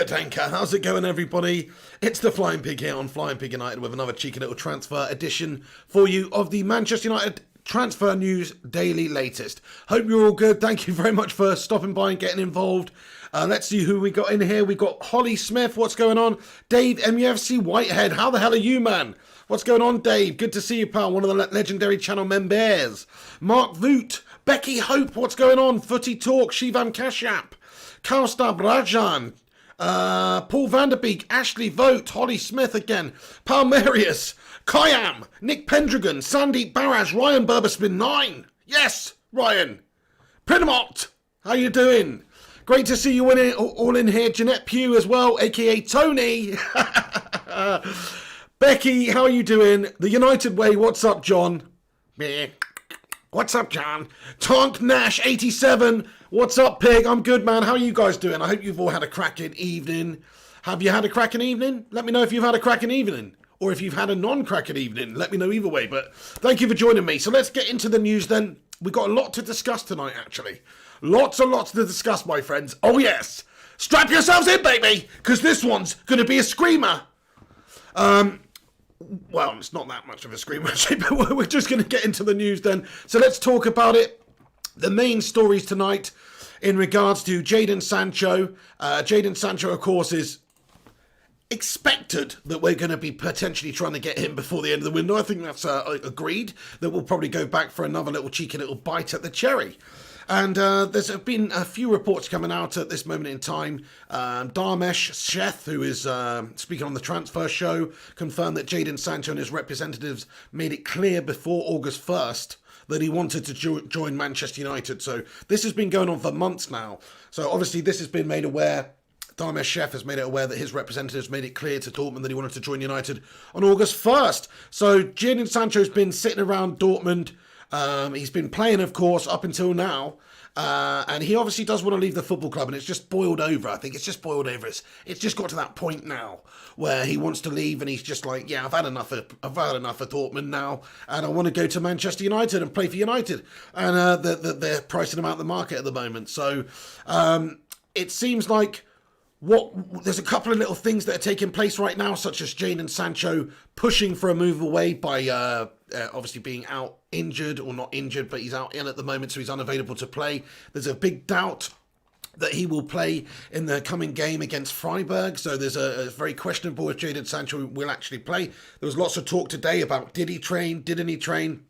Adanka, how's it going, everybody? It's the Flying Pig here on Flying Pig United with another cheeky little transfer edition for you of the Manchester United Transfer News Daily Latest. Hope you're all good. Thank you very much for stopping by and getting involved. Let's see who we got in here. We got Holly Smith. What's going on? Dave MUFC Whitehead. How the hell are you, man? What's going on, Dave? Good to see you, pal. One of the legendary channel members. Mark Voot. Becky Hope. What's going on? Footy Talk. Shivam Kashyap. Kaustab Rajan. Paul Vanderbeek, Ashley Vogt, Holly Smith again, Palmerius, Kayam, Nick Pendragon, Sandeep Barrage, Ryan Burberspin 9. Yes, Ryan. Prinamot, how you doing? Great to see you all in here. Jeanette Pugh as well, aka Tony. Becky, how are you doing? The United Way, what's up, John? What's up, John? Tonk Nash 87. What's up, Pig? I'm good, man. How are you guys doing? I hope you've all had a cracking evening. Have you had a cracking evening? Let me know if you've had a cracking evening. Or if you've had a non-cracking evening. Let me know either way. But thank you for joining me. So let's get into the news then. We've got a lot to discuss tonight, actually. Lots and lots to discuss, my friends. Oh, yes. Strap yourselves in, baby. Because this one's going to be a screamer. Well, it's not that much of a screamer, actually, but we're just going to get into the news then. So let's talk about it. The main stories tonight in regards to Jadon Sancho. Jayden Sancho, of course, is expected that we're going to be potentially trying to get him before the end of the window. I think that's agreed, that we'll probably go back for another little cheeky little bite at the cherry. And there's been a few reports coming out at this moment in time. Dharmesh Sheth, who is speaking on the transfer show, confirmed that Jadon Sancho and his representatives made it clear before August 1st that he wanted to join Manchester United. So this has been going on for months now. So obviously this has been made aware. Dharmesh Sheth has made it aware that his representatives made it clear to Dortmund that he wanted to join United on August 1st. So Jadon Sancho's been sitting around Dortmund. He's been playing, of course, up until now. And he obviously does want to leave the football club, and it's just boiled over. I think it's just boiled over. It's just got to that point now where he wants to leave, and he's just like, yeah, I've had enough of Dortmund now, and I want to go to Manchester United and play for United. And they're pricing him out the market at the moment. So it seems like there's a couple of little things that are taking place right now, such as Jadon Sancho pushing for a move away by obviously being out injured, or not injured, but he's out ill at the moment, so he's unavailable to play. There's a big doubt that he will play in the coming game against Freiburg, so there's a very questionable if Jadon Sancho will actually play. There was lots of talk today about did he train, didn't he train?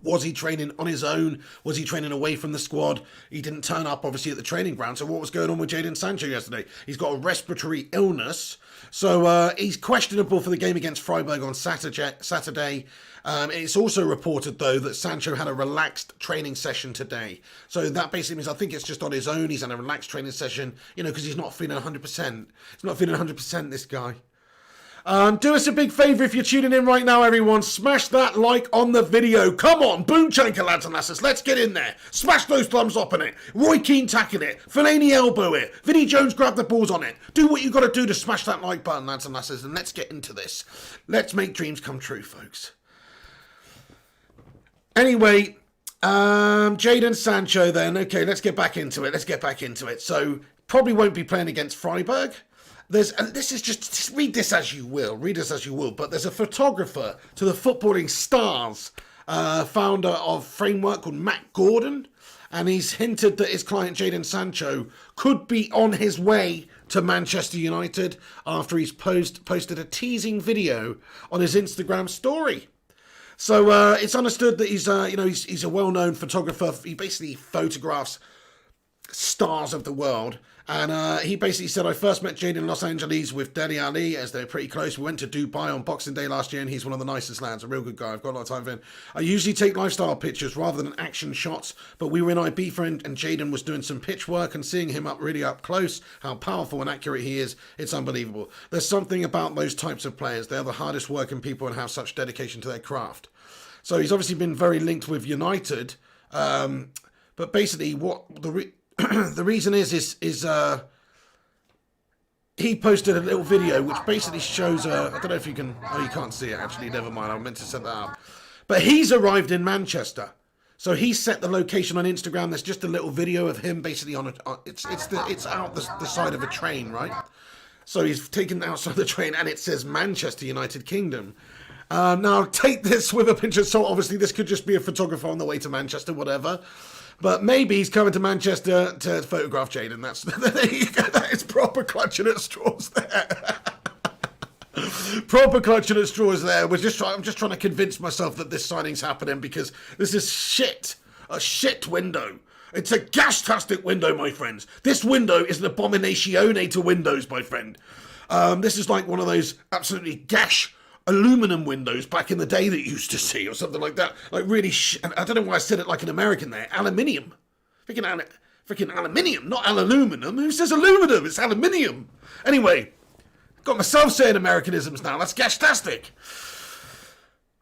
Was he training on his own? Was he training away from the squad? He didn't turn up, obviously, at the training ground. So what was going on with Jadon Sancho yesterday? He's got a respiratory illness. So he's questionable for the game against Freiburg on Saturday. It's also reported, though, that Sancho had a relaxed training session today. So that basically means I think it's just on his own. He's had a relaxed training session, because he's not feeling 100%. He's not feeling 100%, this guy. Do us a big favour if you're tuning in right now, everyone. Smash that like on the video. Come on, boom chanker, lads and lasses. Let's get in there. Smash those thumbs up on it. Roy Keane tackle it. Fellaini elbow it. Vinnie Jones grab the balls on it. Do what you got to do to smash that like button, lads and lasses, and let's get into this. Let's make dreams come true, folks. Anyway, Jadon Sancho then. Okay, let's get back into it. So, probably won't be playing against Freiburg. This is just read this as you will, but there's a photographer to the Footballing Stars, founder of Framework, called Matt Gordon, and he's hinted that his client Jadon Sancho could be on his way to Manchester United after he's posted a teasing video on his Instagram story. So it's understood that he's a well-known photographer. He basically photographs stars of the world. And he basically said, I first met Jadon in Los Angeles with Dele Alli, as they're pretty close. We went to Dubai on Boxing Day last year, and he's one of the nicest lads, a real good guy. I've got a lot of time for him. I usually take lifestyle pictures rather than action shots, but we were in Ibiza, and Jadon was doing some pitch work, and seeing him really up close, how powerful and accurate he is, it's unbelievable. There's something about those types of players. They're the hardest working people and have such dedication to their craft. So he's obviously been very linked with United, but basically what the reason is he posted a little video which basically shows I don't know if you can, oh, you can't see it actually, never mind, I meant to set that up. But he's arrived in Manchester. So he set the location on Instagram. There's just a little video of him basically on it's out the side of a train, right? So he's taken outside the train and it says Manchester United Kingdom. Now, take this with a pinch of salt. Obviously, this could just be a photographer on the way to Manchester, whatever. But maybe he's coming to Manchester to photograph Jayden. There you go. That is proper clutching at straws there. Proper clutching at straws there. I'm just trying to convince myself that this signing's happening because this is shit. A shit window. It's a gas-tastic window, my friends. This window is an abominatione to windows, my friend. This is like one of those absolutely gash aluminum windows back in the day that you used to see or something like that. Like really, I don't know why I said it like an American there. Aluminium. Freaking aluminium, not aluminum. Who says aluminum? It's aluminium. Anyway, got myself saying Americanisms now. That's gash-tastic.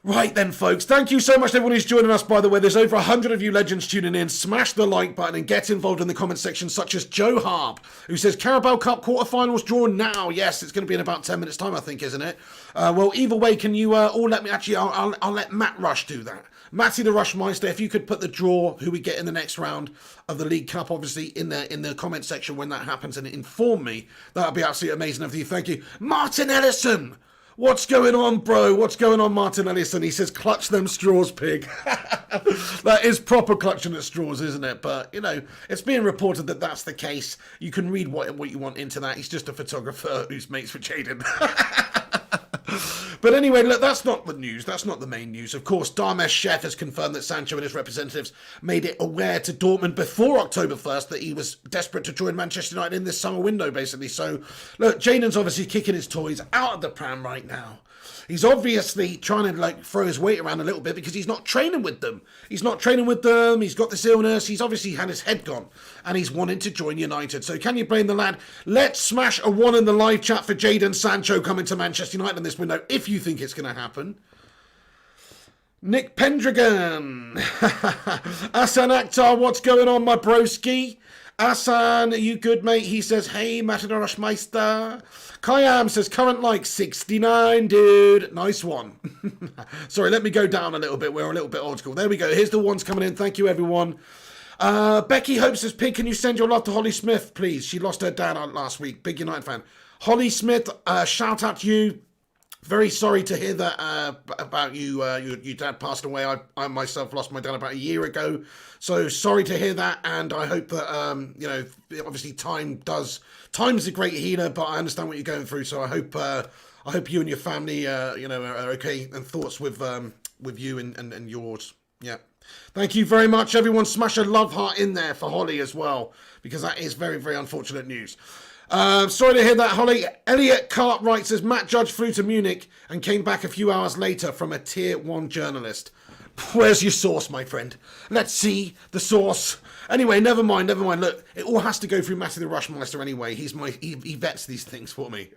Right then, folks. Thank you so much to everyone who's joining us, by the way. There's over 100 of you legends tuning in. Smash the like button and get involved in the comment section, such as Joe Harb, who says, Carabao Cup quarterfinals draw now. Yes, it's going to be in about 10 minutes' time, I think, isn't it? Well, either way, can you all let me... Actually, I'll let Matt Rush do that. Matty the Rushmeister, if you could put the draw, who we get in the next round of the League Cup, obviously, in the comment section when that happens, and inform me, that would be absolutely amazing of you. Thank you. Martin Ellison! What's going on, bro? What's going on, Martin Ellison? He says, clutch them straws, pig. That is proper clutching at straws, isn't it? But, you know, it's being reported that that's the case. You can read what you want into that. He's just a photographer who's mates with Jayden. But anyway, look, that's not the news. That's not the main news. Of course, Darmesh Chef has confirmed that Sancho and his representatives made it aware to Dortmund before October 1st that he was desperate to join Manchester United in this summer window, basically. So, look, Jayden's obviously kicking his toys out of the pram right now. He's obviously trying to, like, throw his weight around a little bit because he's not training with them. He's not training with them. He's got this illness. He's obviously had his head gone. And he's wanted to join United. So can you blame the lad? Let's smash a 1 in the live chat for Jadon Sancho coming to Manchester United in this window, if you think it's going to happen. Nick Pendragon. Asan Akhtar, what's going on, my broski? Asan, are you good, mate? He says, hey, Matador Rushmeister. Kayam says, current like 69, dude. Nice one. Sorry, let me go down a little bit. We're a little bit old school. There we go. Here's the ones coming in. Thank you, everyone. Becky Hope says, Pig, can you send your love to Holly Smith, please? She lost her dad last week. Big United fan. Holly Smith, shout out to you. Very sorry to hear that about you. Your dad passed away. I myself lost my dad about a year ago. So sorry to hear that. And I hope that, you know, obviously time's a great healer, but I understand what you're going through. So I hope you and your family, you know, are okay, and thoughts with you and yours. Yeah. Thank you very much, everyone. Smash a love heart in there for Holly as well, because that is very, very unfortunate news. Sorry to hear that, Holly. Elliot Cartwright says, Matt Judge flew to Munich and came back a few hours later from a Tier 1 journalist. Where's your source, my friend? Let's see the source. Anyway, never mind. Look, it all has to go through Matty the Rushmeister anyway. He vets these things for me.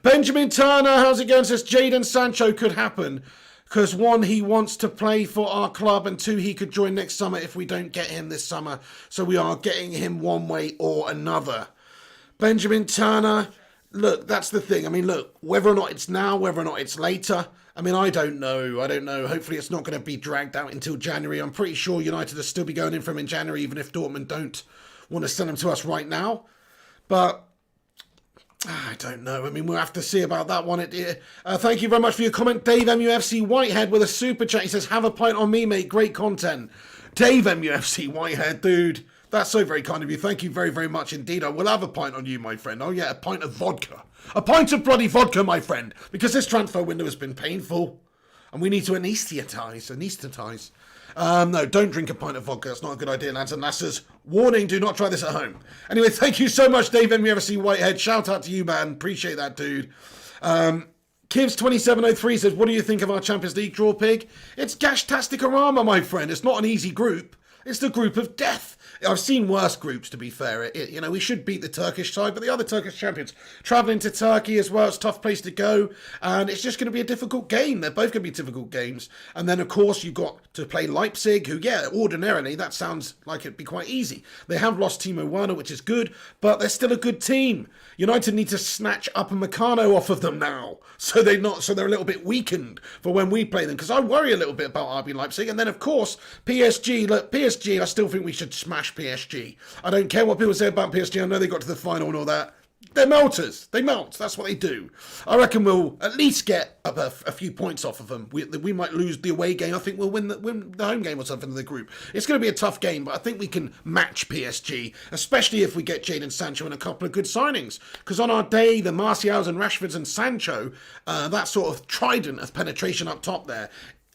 Benjamin Turner, how's it going? Says, Jayden Sancho could happen. Because 1, he wants to play for our club, and 2, he could join next summer if we don't get him this summer. So we are getting him one way or another. Benjamin Turner, look, that's the thing. I mean, look, whether or not it's now, whether or not it's later, I mean, I don't know. Hopefully it's not going to be dragged out until January. I'm pretty sure United will still be going in for him in January, even if Dortmund don't want to send him to us right now. But I don't know. I mean, we'll have to see about that one. Thank you very much for your comment. Dave MUFC Whitehead with a super chat. He says, have a pint on me, mate. Great content. Dave MUFC Whitehead, dude. That's so very kind of you. Thank you very, very much indeed. I will have a pint on you, my friend. Oh, yeah, a pint of vodka. A pint of bloody vodka, my friend. Because this transfer window has been painful. And we need to anaesthetise. No, don't drink a pint of vodka. That's not a good idea, lads and lasses. Warning, do not try this at home. Anyway, thank you so much, Dave MUFC Whitehead. Shout out to you, man. Appreciate that, dude. Kivs2703 says, what do you think of our Champions League draw, Pig? It's Gash-tastic-a-rama, my friend. It's not an easy group. It's the group of death. I've seen worse groups, to be fair. You know, we should beat the Turkish side, but the other Turkish champions travelling to Turkey as well. It's a tough place to go, and it's just going to be a difficult game. They're both going to be difficult games. And then, of course, you've got to play Leipzig, who, yeah, ordinarily, that sounds like it'd be quite easy. They have lost Timo Werner, which is good, but they're still a good team. United need to snatch Upamecano off of them now, so they're a little bit weakened for when we play them, because I worry a little bit about RB Leipzig. And then, of course, PSG. Look, PSG, I still think we should smash PSG. I don't care what people say about PSG. I know they got to the final and all that. They're melters. They melt. That's what they do. I reckon we'll at least get a few points off of them. We might lose the away game. I think we'll win the home game or something in the group. It's going to be a tough game, but I think we can match PSG, especially if we get Jadon Sancho and a couple of good signings. Because on our day, the Martials and Rashfords and Sancho, that sort of trident of penetration up top there,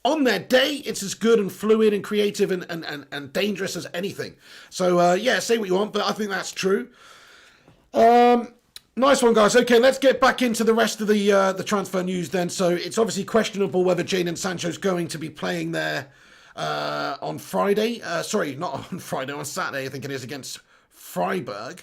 on their day, it's as good and fluid and creative and dangerous as anything. So, yeah, say what you want, but I think that's true. Nice one, guys. Okay, let's get back into the rest of the transfer news then. So it's obviously questionable whether Jadon Sancho's going to be playing there on Friday. Sorry, not on Friday, on Saturday, I think it is, against Freiburg.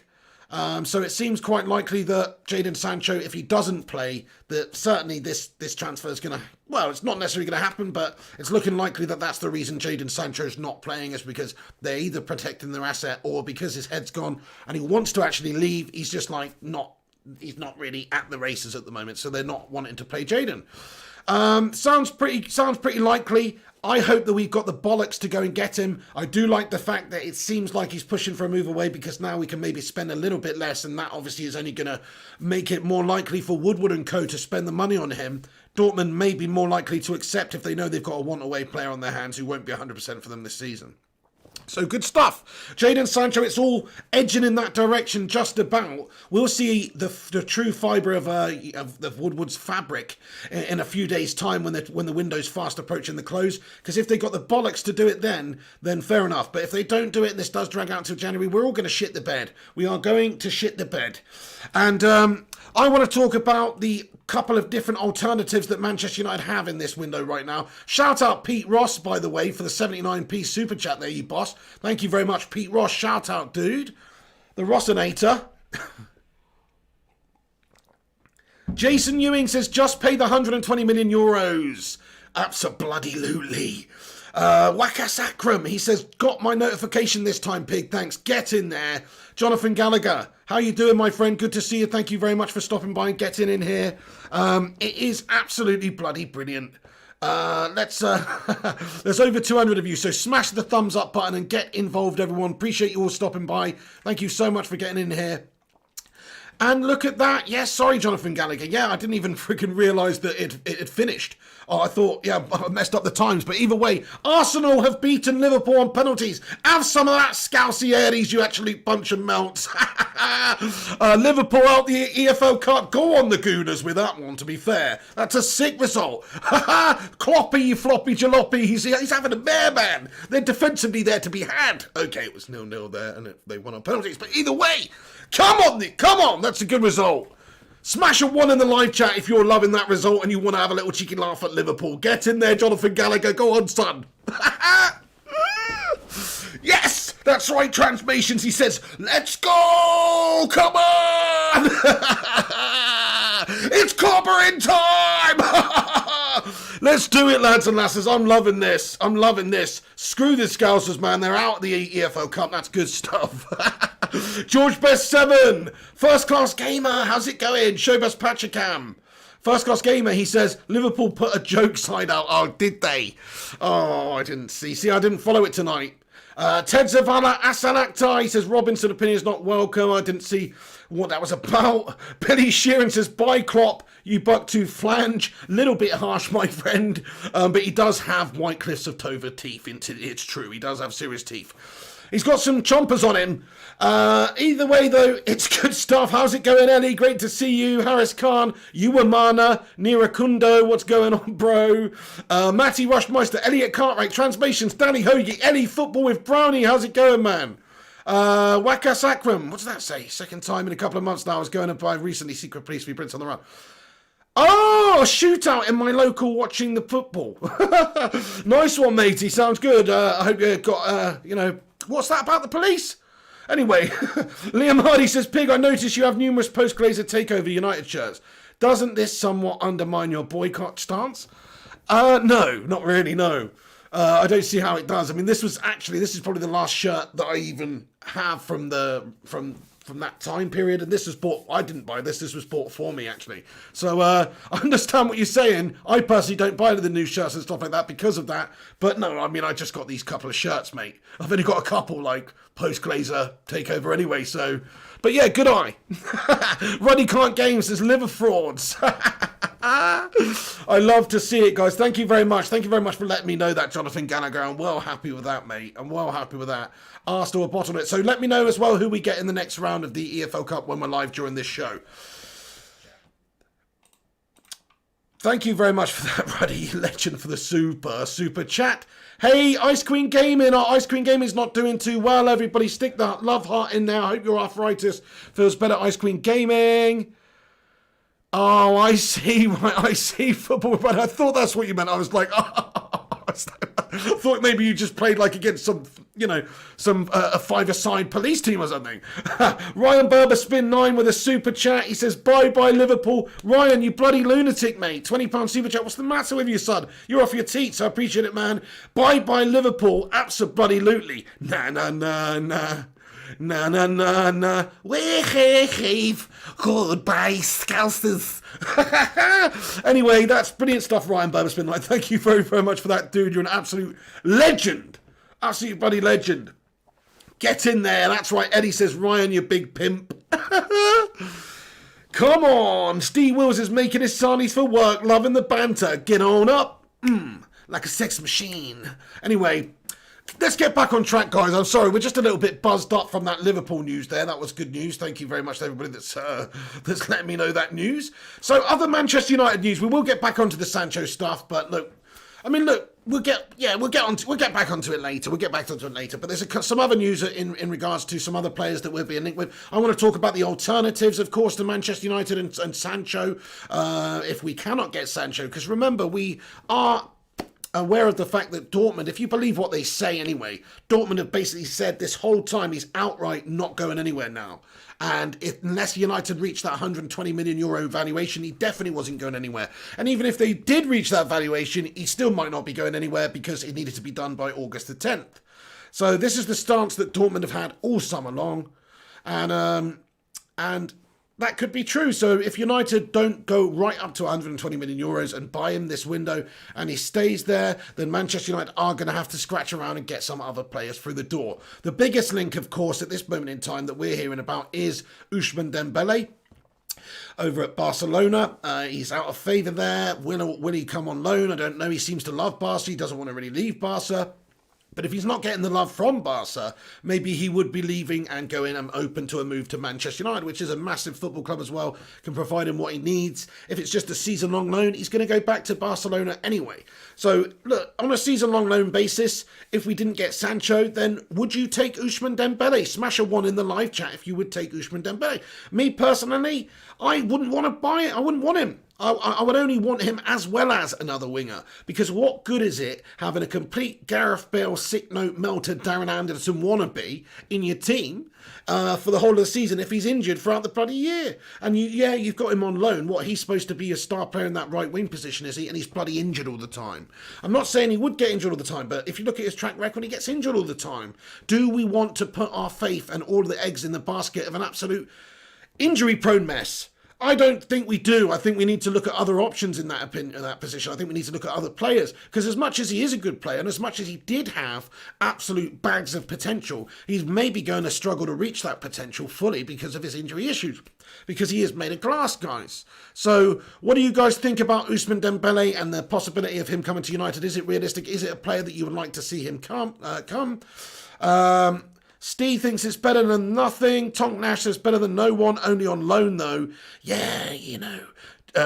So it seems quite likely that Jadon Sancho, if he doesn't play, that certainly this transfer is going to, well, it's not necessarily going to happen, but it's looking likely that that's the reason Jadon Sancho is not playing, is because they're either protecting their asset or because his head's gone and he wants to actually leave. He's just like he's not really at the races at the moment, so they're not wanting to play Jadon. Sounds pretty likely. I hope that we've got the bollocks to go and get him. I do like the fact that it seems like he's pushing for a move away, because now we can maybe spend a little bit less, and that obviously is only going to make it more likely for Woodward and co to spend the money on him. Dortmund may be more likely to accept if they know they've got a want-away player on their hands who won't be 100% for them this season. So good stuff. Jadon Sancho, it's all edging in that direction just about. We'll see the true fibre of Woodward's fabric in a few days' time when the window's fast approaching the close. Because if they got the bollocks to do it then fair enough. But if they don't do it and this does drag out until January, we're all going to shit the bed. We are going to shit the bed. And I want to talk about the couple of different alternatives that Manchester United have in this window right now. Shout out Pete Ross, by the way, for the 79p super chat there, you boss. Thank you very much, Pete Ross. Shout out, dude. The Rossinator. Jason Ewing says, just pay the 120 million euros. Abso-bloody-lutely. Waka Sacrum, he says, got my notification this time, pig. Thanks. Get in there. Jonathan Gallagher, how you doing, my friend? Good to see you. Thank you very much for stopping by and getting in here. It is absolutely bloody brilliant. There's over 200 of you, so smash the thumbs up button and get involved, everyone. Appreciate you all stopping by. Thank you so much for getting in here. And look at that. Yeah, sorry, Jonathan Gallagher. Yeah, I didn't even freaking realise that it had finished. Oh, I thought, yeah, I messed up the times. But either way, Arsenal have beaten Liverpool on penalties. Have some of that Scousey Aries, you actually bunch of melts. Liverpool out the EFL Cup. Go on the Gooners with that one, to be fair. That's a sick result. Kloppy, you floppy jalopy. He's having a bear man. They're defensively there to be had. Okay, it was 0-0 there, and they won on penalties. But either way, come on, that's a good result. Smash a 1 in the live chat if you're loving that result and you want to have a little cheeky laugh at Liverpool. Get in there, Jonathan Gallagher. Go on, son. Yes, that's right, Transmations. He says, let's go. Come on. It's clobbering time. Let's do it, lads and lasses. I'm loving this. Screw the Scousers, man. They're out of the EFL Cup. That's good stuff. George Best 7. First Class Gamer. How's it going? Showbest Patchacam. First Class Gamer, he says, Liverpool put a joke side out. Oh, did they? Oh, I didn't see. See, I didn't follow it tonight. Ted Zavala Asanakta, he says, Robinson opinion is not welcome. I didn't see what that was about. Billy Sheeran says, bye Klopp, you buck to flange. Little bit harsh, my friend. But he does have White Cliffs of Dover teeth. It's true, he does have serious teeth. He's got some chompers on him. Either way, though, it's good stuff. How's it going, Ellie? Great to see you. Harris Khan, Uwamana, Nirakundo, what's going on, bro? Matty Rushmeister, Elliot Cartwright, Transmations, Danny Hoagie, Ellie Football with Brownie. How's it going, man? Waka Sakram, what does that say? Second time in a couple of months now. I was going to buy recently Secret Police v Prince on the Run. Oh, a shootout in my local watching the football. Nice one, matey. Sounds good. I hope you got, what's that about the police? Anyway, Liam Hardy says, Pig, I notice you have numerous post-Glazer takeover United shirts. Doesn't this somewhat undermine your boycott stance? No, not really, no. I don't see how it does. I mean, this is probably the last shirt that I even have from from that time period, and this was bought. I didn't buy this. This was bought for me, actually. So I understand what you're saying. I personally don't buy the new shirts and stuff like that because of that. But no, I mean, I just got these couple of shirts, mate. I've only got a couple, like post-Glazer takeover anyway. So, but yeah, good eye. Ruddy Clark Games says liver frauds. I love to see it, guys. Thank you very much. Thank you very much for letting me know that, Jonathan Gallagher. I'm well happy with that, mate. I'm well happy with that. Arsenal are bottom it. So let me know as well who we get in the next round of the EFL Cup when we're live during this show. Thank you very much for that, Ruddy Legend, for the super chat. Hey, Ice Queen Gaming. Our Ice Queen Gaming's not doing too well. Everybody stick that love heart in there. I hope your arthritis feels better, Ice Queen Gaming. Oh, I see. I see football. But I thought that's what you meant. I was like, I thought maybe you just played like against some, a five-a-side police team or something. Ryan Berber spin 9 with a super chat. He says, bye Liverpool. Ryan, you bloody lunatic, mate. £20 super chat. What's the matter with you, son? You're off your teats. I appreciate it, man. Bye Liverpool. Absolutely. Nah. Wave. Goodbye, Scousers. Anyway, that's brilliant stuff, Ryan Burberspin. Like, thank you very, very much for that, dude. You're an absolute legend. Absolute bloody legend. Get in there. That's right. Eddie says, Ryan, you big pimp. Come on. Steve Wills is making his sarnies for work. Loving the banter. Get on up. Like a sex machine. Anyway, let's get back on track, guys. I'm sorry, we're just a little bit buzzed up from that Liverpool news there. That was good news. Thank you very much to everybody that's letting me know that news. So, other Manchester United news. We will get back onto the Sancho stuff, but look, we'll get back onto it later. But there's some other news in regards to some other players that we're being linked with. I want to talk about the alternatives, of course, to Manchester United and Sancho. If we cannot get Sancho, because remember, we are aware of the fact that Dortmund, if you believe what they say anyway, Dortmund have basically said this whole time he's outright not going anywhere now. And unless United reached that €120 million valuation, he definitely wasn't going anywhere. And even if they did reach that valuation, he still might not be going anywhere because it needed to be done by August the 10th. So this is the stance that Dortmund have had all summer long. And that could be true. So if United don't go right up to €120 million and buy him this window and he stays there, then Manchester United are going to have to scratch around and get some other players through the door. The biggest link, of course, at this moment in time that we're hearing about is Ousmane Dembele over at Barcelona. He's out of favour there. Will he come on loan? I don't know. He seems to love Barca. He doesn't want to really leave Barca. But if he's not getting the love from Barca, maybe he would be leaving and going and open to a move to Manchester United, which is a massive football club as well, can provide him what he needs. If it's just a season-long loan, he's going to go back to Barcelona anyway. So, look, on a season-long loan basis, if we didn't get Sancho, then would you take Ousmane Dembele? Smash a 1 in the live chat if you would take Ousmane Dembele. Me, personally, I wouldn't want to buy it. I wouldn't want him. I would only want him as well as another winger, because what good is it having a complete Gareth Bale sick note melted Darren Anderson wannabe in your team for the whole of the season if he's injured throughout the bloody year? And you've got him on loan. What, he's supposed to be a star player in that right wing position, is he? And he's bloody injured all the time. I'm not saying he would get injured all the time, but if you look at his track record, he gets injured all the time. Do we want to put our faith and all the eggs in the basket of an absolute injury-prone mess? I don't think we do. I think we need to look at other options in that position. I think we need to look at other players, because as much as he is a good player and as much as he did have absolute bags of potential, he's maybe going to struggle to reach that potential fully because of his injury issues, because he is made of glass, guys. So what do you guys think about Ousmane Dembele and the possibility of him coming to United? Is it realistic? Is it a player that you would like to see him come? Steve thinks it's better than nothing. Tonk Nash says better than no one, only on loan though. Yeah,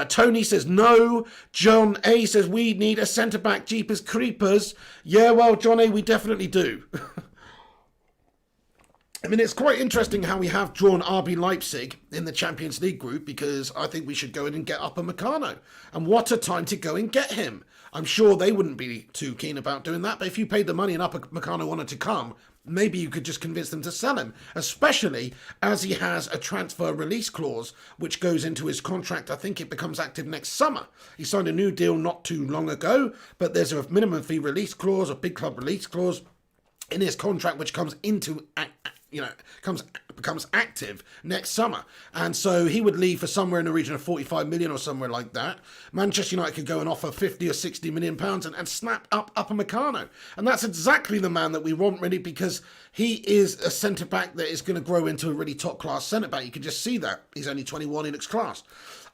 Tony says no. John A says we need a centre-back, jeepers creepers. Yeah, well, John A, we definitely do. I mean, it's quite interesting how we have drawn RB Leipzig in the Champions League group, because I think we should go in and get Upamecano. And what a time to go and get him. I'm sure they wouldn't be too keen about doing that, but if you paid the money and Upamecano wanted to come, maybe you could just convince them to sell him, especially as he has a transfer release clause which goes into his contract. I think it becomes active next summer. He signed a new deal not too long ago, but there's a minimum fee release clause, a big club release clause in his contract which comes into becomes active next summer. And so he would leave for somewhere in the region of 45 million or somewhere like that. Manchester United could go and offer 50 or 60 million pounds and snap up Upamecano. And that's exactly the man that we want, really, because he is a centre-back that is going to grow into a really top-class centre-back. You can just see that. He's only 21, he looks class.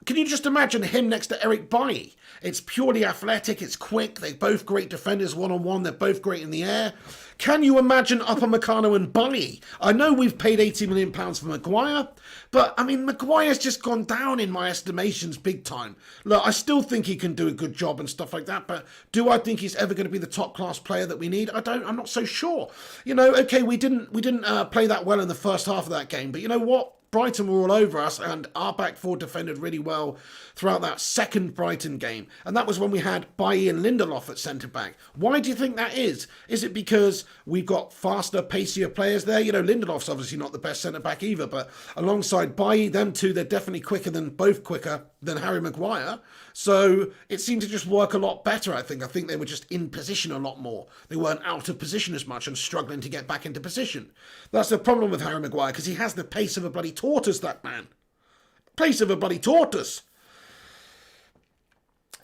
Can you just imagine him next to Eric Bailly? It's purely athletic, it's quick, they're both great defenders one-on-one, they're both great in the air. Can you imagine Upamecano and Bailly? I know we've paid £80 million for Maguire, but, I mean, Maguire's just gone down in my estimations big time. Look, I still think he can do a good job and stuff like that, but do I think he's ever going to be the top-class player that we need? I'm not so sure. Okay, we didn't play that well in the first half of that game, but you know what? Brighton were all over us, and our back four defended really well throughout that second Brighton game. And that was when we had Bailly and Lindelof at centre-back. Why do you think that is? Is it because we've got faster, pacier players there? Lindelof's obviously not the best centre-back either, but alongside Bailly, them two, they're definitely quicker than Harry Maguire. So it seemed to just work a lot better, I think. I think they were just in position a lot more. They weren't out of position as much and struggling to get back into position. That's the problem with Harry Maguire, because he has the pace of a bloody tortoise, that man. Pace of a bloody tortoise.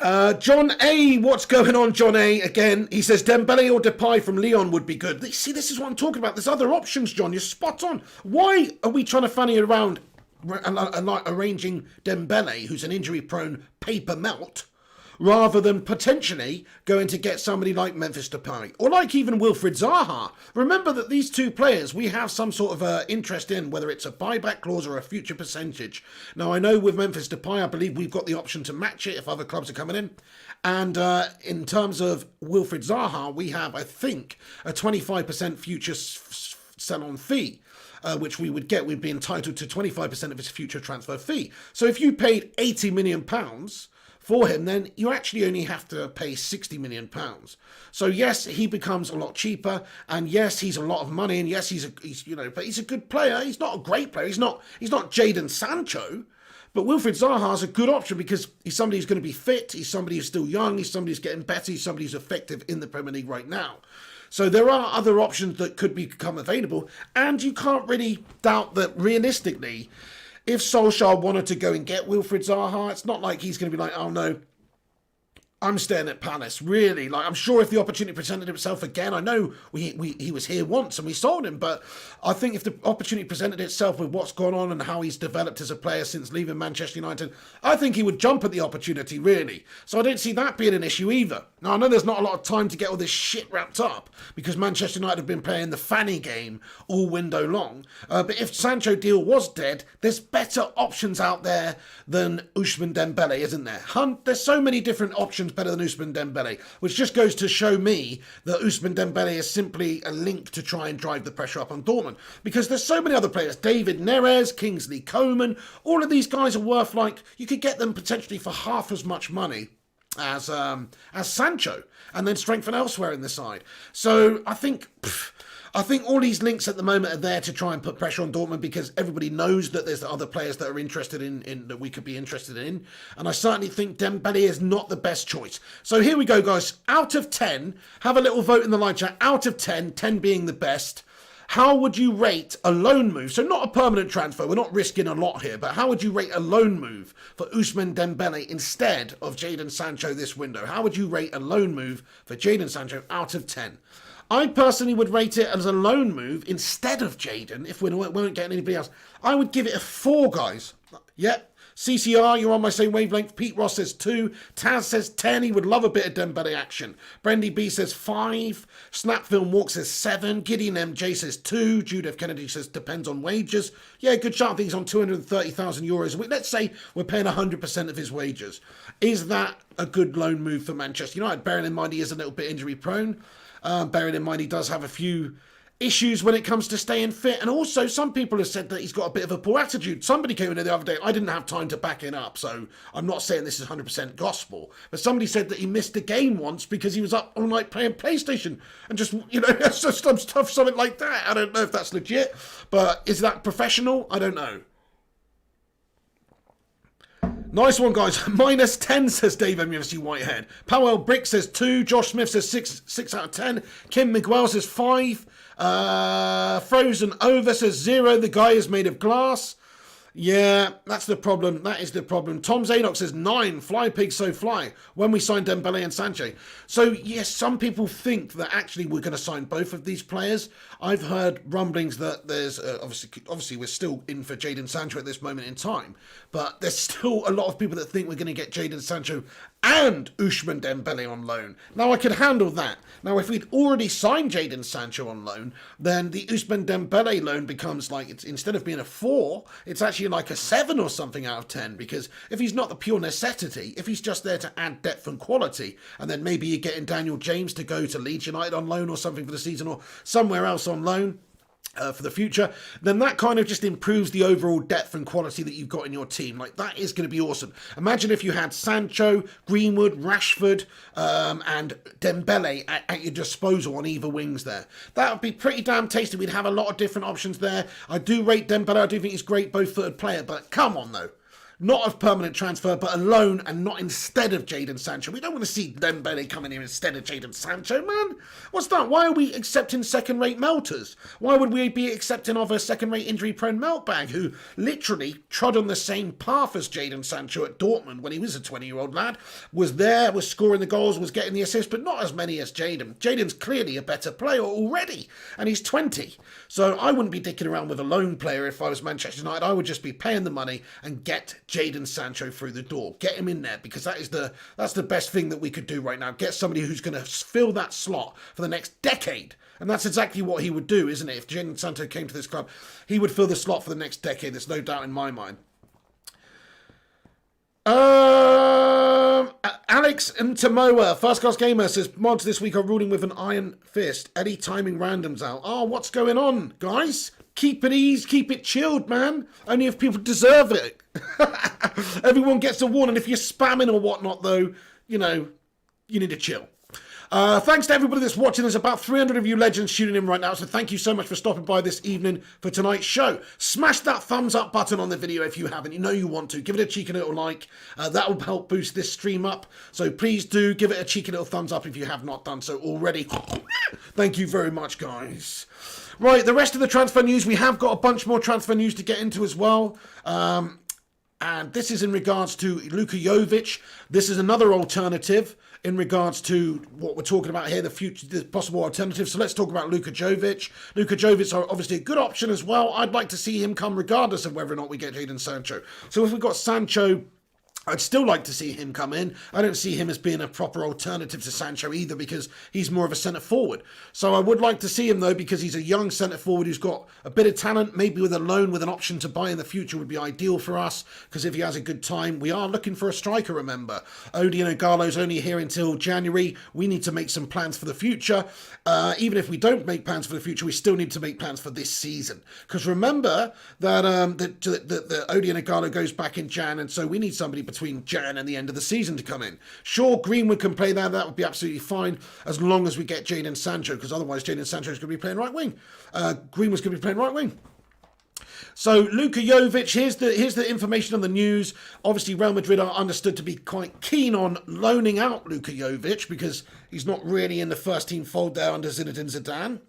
John A, what's going on, John A? Again, he says Dembele or Depay from Lyon would be good. See, this is what I'm talking about. There's other options, John. You're spot on. Why are we trying to fanny around arranging Dembele, who's an injury-prone paper melt, rather than potentially going to get somebody like Memphis Depay or like even Wilfried Zaha? Remember that these two players we have some sort of interest in, whether it's a buyback clause or a future percentage. Now, I know with Memphis Depay, I believe we've got the option to match it if other clubs are coming in. And in terms of Wilfried Zaha, we have, I think, a 25% future sell-on fee. Which we would get. We'd be entitled to 25% of his future transfer fee. So if you paid £80 million for him, then you actually only have to pay £60 million. So yes, he becomes a lot cheaper, and yes, he's a lot of money, and yes, but he's a good player. He's not a great player. He's not Jadon Sancho. But Wilfried Zaha is a good option because he's somebody who's going to be fit. He's somebody who's still young. He's somebody who's getting better. He's somebody who's effective in the Premier League right now. So there are other options that could become available, and you can't really doubt that realistically, if Solskjaer wanted to go and get Wilfried Zaha, it's not like he's going to be like, oh no, I'm staying at Palace. Really, I'm sure if the opportunity presented itself again, I know he was here once and we sold him, but I think if the opportunity presented itself with what's gone on and how he's developed as a player since leaving Manchester United, I think he would jump at the opportunity, really. So I don't see that being an issue either. Now, I know there's not a lot of time to get all this shit wrapped up because Manchester United have been playing the fanny game all window long. But if Sancho deal was dead, there's better options out there than Ousmane Dembele, isn't there? There's so many different options better than Ousmane Dembele, which just goes to show me that Ousmane Dembele is simply a link to try and drive the pressure up on Dortmund, because there's so many other players, David Neres, Kingsley Coman, all of these guys are worth, you could get them potentially for half as much money as Sancho, and then strengthen elsewhere in the side. So I think all these links at the moment are there to try and put pressure on Dortmund, because everybody knows that there's other players that are interested in that we could be interested in. And I certainly think Dembele is not the best choice. So here we go, guys. Out of 10, have a little vote in the live chat. Out of 10, 10 being the best, how would you rate a loan move? So not a permanent transfer. We're not risking a lot here, but how would you rate a loan move for Ousmane Dembele instead of Jadon Sancho this window? How would you rate a loan move for Jadon Sancho out of 10? I personally would rate it as a loan move instead of Jadon if we weren't getting anybody else. I would give it a 4, guys. Yep. CCR, you're on my same wavelength. Pete Ross says 2. Taz says 10. He would love a bit of Dembele action. Brendy B says 5. Snapfilm Walk says 7. Gideon MJ says 2. Judith Kennedy says depends on wages. Yeah, good shot. I think he's on 230,000 euros. Let's say we're paying 100% of his wages. Is that a good loan move for Manchester United? Bearing in mind he is a little bit injury prone. Bearing in mind he does have a few issues when it comes to staying fit, and also some people have said that he's got a bit of a poor attitude. Somebody came in there the other day, I didn't have time to back it up, so I'm not saying this is 100% gospel, but somebody said that he missed a game once because he was up all night playing PlayStation and just, some stuff, something like that. I don't know if that's legit, but is that professional? I don't know. Nice one, guys. -10 says Dave MUFC Whitehead. Powell Brick says 2. Josh Smith says 6 out of 10. Kim Miguel says 5. Frozen Over says 0. The guy is made of glass. Yeah, that's the problem. That is the problem. Tom Zadok says 9. Fly pig, so fly. When we signed Dembele and Sancho. So, yes, some people think that actually we're going to sign both of these players. I've heard rumblings that there's, obviously we're still in for Jayden Sancho at this moment in time. But there's still a lot of people that think we're going to get Jayden Sancho and Ousmane Dembele on loan. Now, I could handle that. Now, if we'd already signed Jayden Sancho on loan, then the Ousmane Dembele loan becomes like, it's, instead of being a 4, it's actually like a 7 or something out of 10. Because if he's not the pure necessity, if he's just there to add depth and quality, and then maybe you're getting Daniel James to go to Leeds United on loan or something for the season, or somewhere else on loan, for the future, then that kind of just improves the overall depth and quality that you've got in your team. Like, that is going to be awesome. Imagine if you had Sancho, Greenwood, Rashford, and Dembele at your disposal on either wings there. That would be pretty damn tasty. We'd have a lot of different options there. I do rate Dembele. I do think he's a great both-footed player, but come on, though. Not a permanent transfer, but a loan, and not instead of Jadon Sancho. We don't want to see Dembele coming here instead of Jadon Sancho, man. What's that? Why are we accepting second-rate melters? Why would we be accepting of a second-rate injury-prone meltbag who literally trod on the same path as Jadon Sancho at Dortmund when he was a 20-year-old lad, was there, was scoring the goals, was getting the assists, but not as many as Jadon. Jadon's clearly a better player already, and he's 20. So I wouldn't be dicking around with a loan player if I was Manchester United. I would just be paying the money and get Jayden Sancho through the door. Get him in there, because that's the best thing that we could do right now. Get somebody who's going to fill that slot for the next decade. And that's exactly what he would do, isn't it? If Jayden Sancho came to this club, he would fill the slot for the next decade. There's no doubt in my mind. Alex Ntamoa, First Class Gamer, says, mods this week are ruling with an iron fist. Eddie timing randoms out. Oh, what's going on, guys? Keep it easy, keep it chilled, man. Only if people deserve it. Everyone gets a warning. If you're spamming or whatnot, though, you know, you need to chill. Thanks to everybody that's watching. There's about 300 of you legends tuning in right now, so thank you so much for stopping by this evening for tonight's show. Smash that thumbs up button on the video if you haven't. You know you want to. Give it a cheeky little like. That will help boost this stream up. So please do give it a cheeky little thumbs up if you have not done so already. Thank you very much, guys. Right, the rest of the transfer news. We have got a bunch more transfer news to get into as well. And this is in regards to Luka Jovic. This is another alternative in regards to what we're talking about here, the possible alternative. So let's talk about Luka Jovic. Luka Jovic are obviously a good option as well. I'd like to see him come regardless of whether or not we get Jadon Sancho. So if we've got Sancho, I'd still like to see him come in. I don't see him as being a proper alternative to Sancho either, because he's more of a centre-forward. So I would like to see him, though, because he's a young centre-forward who's got a bit of talent. Maybe with a loan with an option to buy in the future would be ideal for us, because if he has a good time, we are looking for a striker, remember. Odion Ogalo's only here until January. We need to make some plans for the future. Even if we don't make plans for the future, we still need to make plans for this season. Because remember that the Odion Ogalo goes back in Jan, and so we need somebody between Jan and the end of the season to come in. Sure, Greenwood can play there. That would be absolutely fine as long as we get Jayden Sancho, because otherwise Jayden Sancho is going to be playing right wing. Greenwood's going to be playing right wing. So Luka Jovic, here's the information on the news. Obviously, Real Madrid are understood to be quite keen on loaning out Luka Jovic, because he's not really in the first team fold there under Zinedine Zidane.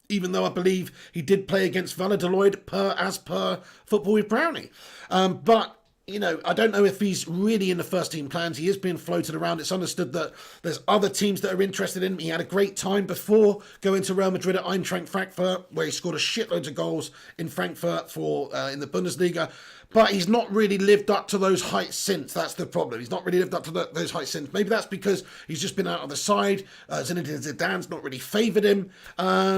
Even though I believe he did play against Valladolid as per Football with Brownie. But you know, I don't know if he's really in the first team plans. He is being floated around. It's understood that there's other teams that are interested in him. He had a great time before going to Real Madrid at Eintracht Frankfurt, where he scored a shitload of goals in Frankfurt in the Bundesliga. But he's not really lived up to those heights since. That's the problem. He's not really lived up to those heights since. Maybe that's because he's just been out of the side. Zinedine Zidane's not really favoured him.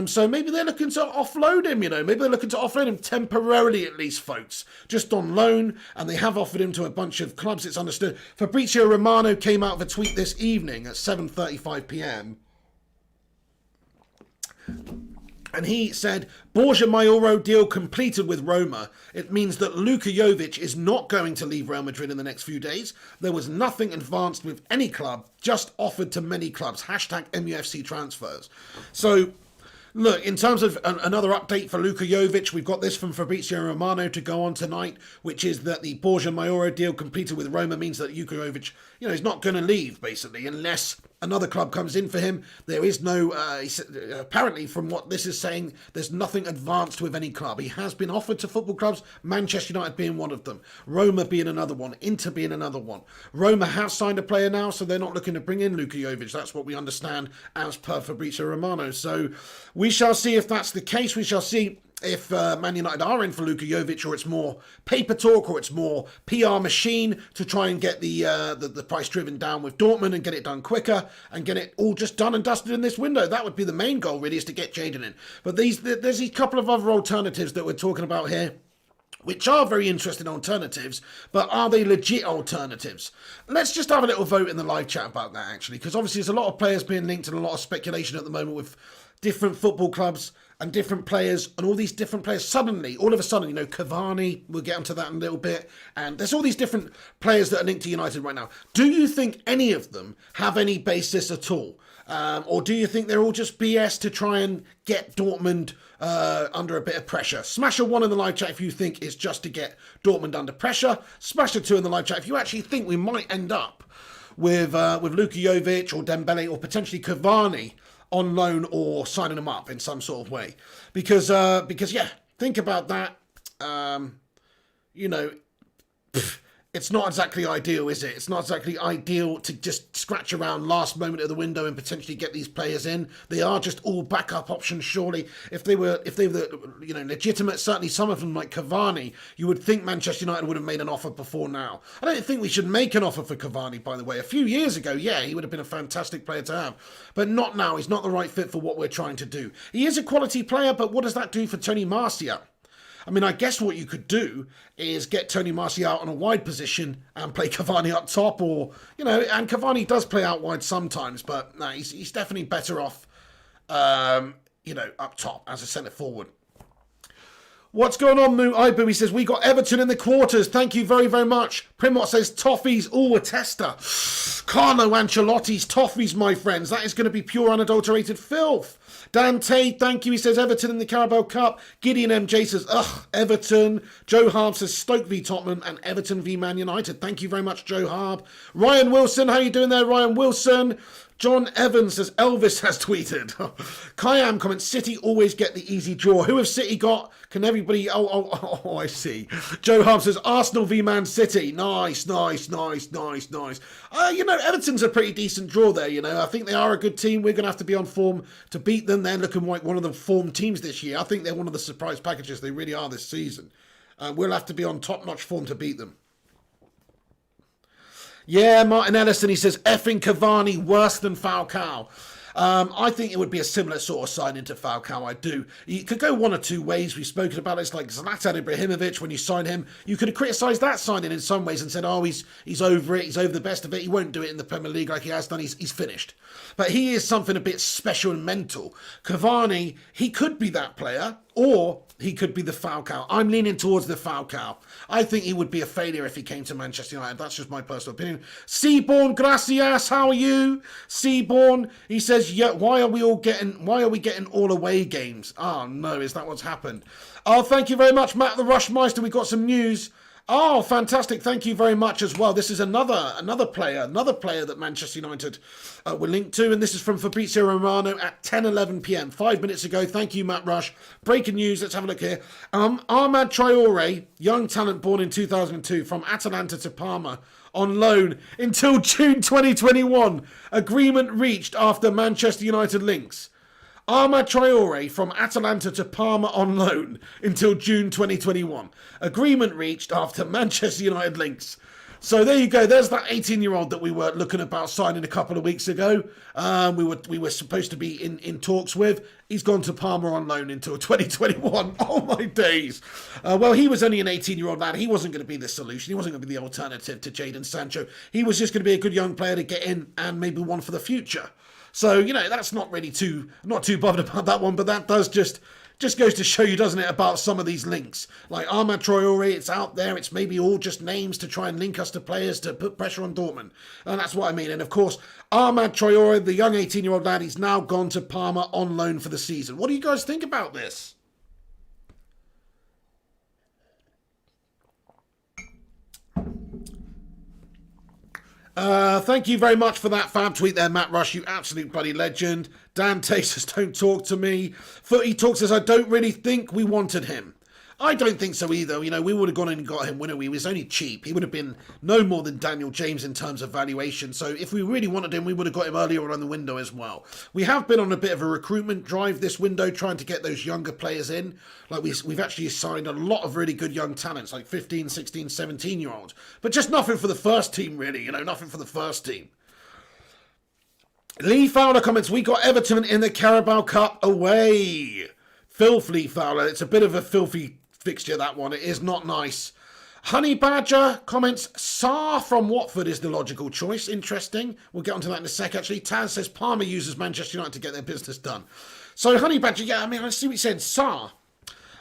So maybe they're looking to offload him, you know. Maybe they're looking to offload him temporarily at least, folks. Just on loan. And they have offered him to a bunch of clubs, it's understood. Fabrizio Romano came out with a tweet this evening at 7:35 p.m. And he said, Borja Mauro deal completed with Roma. It means that Luka Jovic is not going to leave Real Madrid in the next few days. There was nothing advanced with any club, just offered to many clubs. # MUFC transfers. So Look, in terms of another update for Luka Jovic, we've got this from Fabrizio Romano to go on tonight, which is that the Borja Mayoral deal completed with Roma means that Luka Jovic, is not going to leave, basically, unless another club comes in for him. There is no, apparently from what this is saying, there's nothing advanced with any club. He has been offered to football clubs, Manchester United being one of them, Roma being another one, Inter being another one. Roma have signed a player now, so they're not looking to bring in Luka Jovic. That's what we understand as per Fabrizio Romano. So we shall see if that's the case. We shall see if Man United are in for Luka Jovic, or it's more paper talk, or it's more PR machine to try and get the price driven down with Dortmund and get it done quicker and get it all just done and dusted in this window. That would be the main goal, really, is to get Jadon in. But there's these couple of other alternatives that we're talking about here, which are very interesting alternatives, but are they legit alternatives? Let's just have a little vote in the live chat about that, actually, because obviously there's a lot of players being linked and a lot of speculation at the moment with different football clubs and different players, and all these different players suddenly, all of a sudden, Cavani, we'll get onto that in a little bit, and there's all these different players that are linked to United right now. Do you think any of them have any basis at all? Or do you think they're all just BS to try and get Dortmund under a bit of pressure? Smash a 1 in the live chat if you think it's just to get Dortmund under pressure. Smash a 2 in the live chat if you actually think we might end up with Luka Jovic or Dembele or potentially Cavani on loan or signing them up in some sort of way. Because yeah, think about that. It's not exactly ideal, is it? It's not exactly ideal to just scratch around last moment of the window and potentially get these players in. They are just all backup options, surely. If they were legitimate, certainly some of them like Cavani, you would think Manchester United would have made an offer before now. I don't think we should make an offer for Cavani, by the way. A few years ago, yeah, he would have been a fantastic player to have. But not now. He's not the right fit for what we're trying to do. He is a quality player, but what does that do for Tony Martial? I mean, I guess what you could do is get Tony Martial out on a wide position and play Cavani up top, or, and Cavani does play out wide sometimes, but no, he's definitely better off, up top as a centre forward. What's going on, Moo Ibu? He says, we got Everton in the quarters. Thank you very, very much. Primot says, toffees. Ooh, a tester. Carlo Ancelotti's toffees, my friends. That is going to be pure unadulterated filth. Dante, thank you. He says, Everton in the Carabao Cup. Gideon MJ says, ugh, Everton. Joe Harb says, Stoke v Tottenham and Everton v Man United. Thank you very much, Joe Harb. Ryan Wilson, how you doing there, Ryan Wilson? John Evans says, Elvis has tweeted. Kayam comments, City always get the easy draw. Who have City got? Can everybody... Oh, I see. Joe Harb says, Arsenal v Man City. Nice. Everton's a pretty decent draw there, I think they are a good team. We're going to have to be on form to beat them. They're looking like one of the form teams this year. I think they're one of the surprise packages. They really are this season. We'll have to be on top-notch form to beat them. Yeah, Martin Ellison, he says, effing Cavani worse than Falcao. I think it would be a similar sort of signing to Falcao, I do. You could go one or two ways. We've spoken about it. It's like Zlatan Ibrahimovic, when you sign him, you could have criticised that signing in some ways and said, oh, he's over it, he's over the best of it, he won't do it in the Premier League like he has done, he's finished. But he is something a bit special and mental. Cavani, he could be that player, or he could be the Falcao. I'm leaning towards the Falcao. I think he would be a failure if he came to Manchester United. That's just my personal opinion. Seaborn, gracias, how are you? Seaborn, he says, yeah, why are we getting all away games? Oh no, is that what's happened? Oh, thank you very much, Matt the Rushmeister. We got some news. Oh, fantastic. Thank you very much as well. This is another player that Manchester United were linked to, and this is from Fabrizio Romano at 10:11 p.m. 5 minutes ago. Thank you, Matt Rush. Breaking news. Let's have a look here. Ahmad Traore, young talent born in 2002 from Atalanta to Parma, on loan until June 2021. Agreement reached after Manchester United links. Ahmad Traore from Atalanta to Parma on loan until June 2021. Agreement reached after Manchester United links. So there you go. There's that 18-year-old that we were looking about signing a couple of weeks ago. We were supposed to be in talks with. He's gone to Parma on loan until 2021. Oh my days. Well, he was only an 18-year-old lad. He wasn't going to be the solution. He wasn't going to be the alternative to Jadon Sancho. He was just going to be a good young player to get in and maybe one for the future. So, that's not really not too bothered about that one, but that does just Just goes to show you, doesn't it, about some of these links. Like Armand Traore, it's out there. It's maybe all just names to try and link us to players to put pressure on Dortmund. And that's what I mean. And of course, Armand Traore, the young 18-year-old lad, he's now gone to Parma on loan for the season. What do you guys think about this? Thank you very much for that fab tweet there, Matt Rush. You absolute bloody legend. Dan Tate says, don't talk to me. Footy Talk says, I don't really think we wanted him. I don't think so either. You know, we would have gone in and got him, wouldn't we? He was only cheap. He would have been no more than Daniel James in terms of valuation. So if we really wanted him, we would have got him earlier on in the window as well. We have been on a bit of a recruitment drive this window, trying to get those younger players in. Like we've actually signed a lot of really good young talents, like 15, 16, 17-year-olds. But just nothing for the first team, really. You know, nothing for the first team. Lee Fowler comments, we got Everton in the Carabao Cup away. Filthy Fowler. It's a bit of a filthy fixture, that one. It is not nice. Honey Badger comments, Sarr from Watford is the logical choice. Interesting. We'll get onto that in a sec, actually. Taz says Palmer uses Manchester United to get their business done. So, Honey Badger, yeah, I mean, I see what he said. Sarr,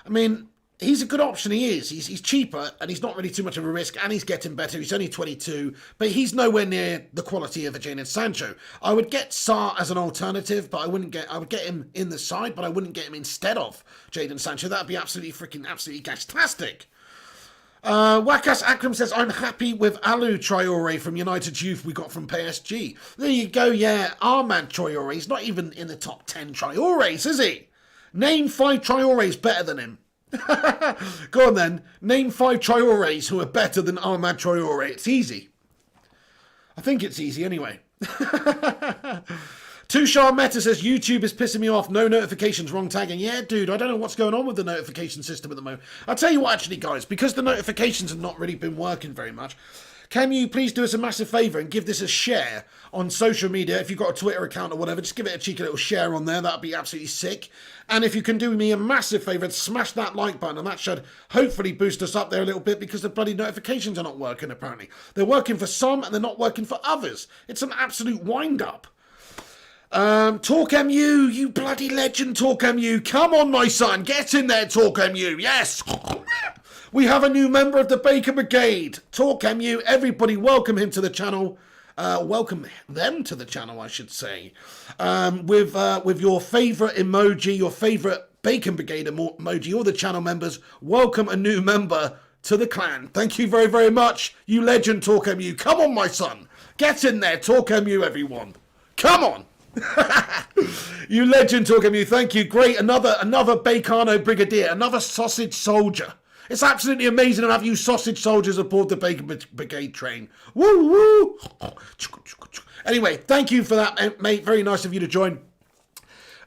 I mean, he's a good option. He is. He's cheaper, and he's not really too much of a risk, and he's getting better. He's only 22, but he's nowhere near the quality of a Jadon Sancho. I would get Sarr as an alternative, but I would get him in the side, but I wouldn't get him instead of Jayden Sancho. That would be absolutely gastastic. Wakas Akram says, I'm happy with Alu Traore from United's youth we got from PSG. There you go, yeah. Armand Traore, he's not even in the top 10 Traores, is he? Name 5 Traores better than him. Go on then. Name 5 Traores who are better than Armand Traore. It's easy. I think it's easy anyway. Tushar Meta says, YouTube is pissing me off. No notifications, wrong tagging. Yeah, dude, I don't know what's going on with the notification system at the moment. I'll tell you what, actually, guys, because the notifications have not really been working very much, can you please do us a massive favour and give this a share on social media? If you've got a Twitter account or whatever, just give it a cheeky little share on there. That'd be absolutely sick. And if you can do me a massive favour and smash that like button, and that should hopefully boost us up there a little bit, because the bloody notifications are not working, apparently. They're working for some and they're not working for others. It's an absolute wind-up. Talk MU, you bloody legend, Talk MU. Come on, my son, get in there, Talk MU. Yes. We have a new member of the Baker Brigade. Talk MU, everybody welcome him to the channel. Welcome them to the channel, I should say. With your favourite emoji, your favourite Bacon Brigade emoji, all the channel members, welcome a new member to the clan. Thank you very, very much, you legend, Talk MU. Come on, my son. Get in there, Talk MU, everyone. Come on. You legend, Talk MU. Thank you. Great. Another Bacano Brigadier. Another sausage soldier. It's absolutely amazing to have you sausage soldiers aboard the Bacon Brigade train. Woo woo. Anyway, thank you for that, mate. Very nice of you to join.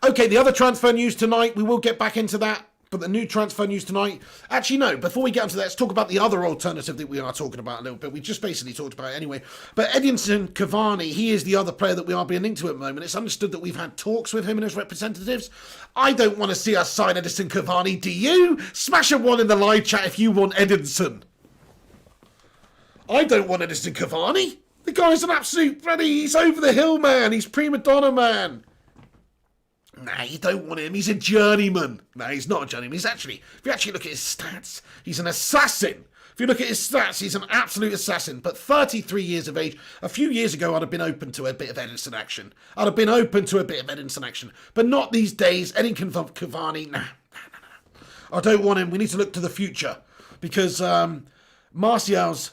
Okay, the other transfer news tonight. We will get back into that. But the new transfer news tonight... Actually, no. Before we get onto that, let's talk about the other alternative that we are talking about a little bit. We just basically talked about it anyway. But Edinson Cavani, he is the other player that we are being linked to at the moment. It's understood that we've had talks with him and his representatives. I don't want to see us sign Edinson Cavani. Do you? Smash a 1 in the live chat if you want Edinson. I don't want Edinson Cavani. The guy's an absolute bloody... He's over the hill, man. He's prima donna, man. Nah, you don't want him. He's a journeyman. Nah, he's not a journeyman. He's actually, if you actually look at his stats, he's an assassin. If you look at his stats, he's an absolute assassin. But 33 years of age. A few years ago, I'd have been open to a bit of Edinson action. But not these days. Edinson Cavani, nah. I don't want him. We need to look to the future. Because Martial's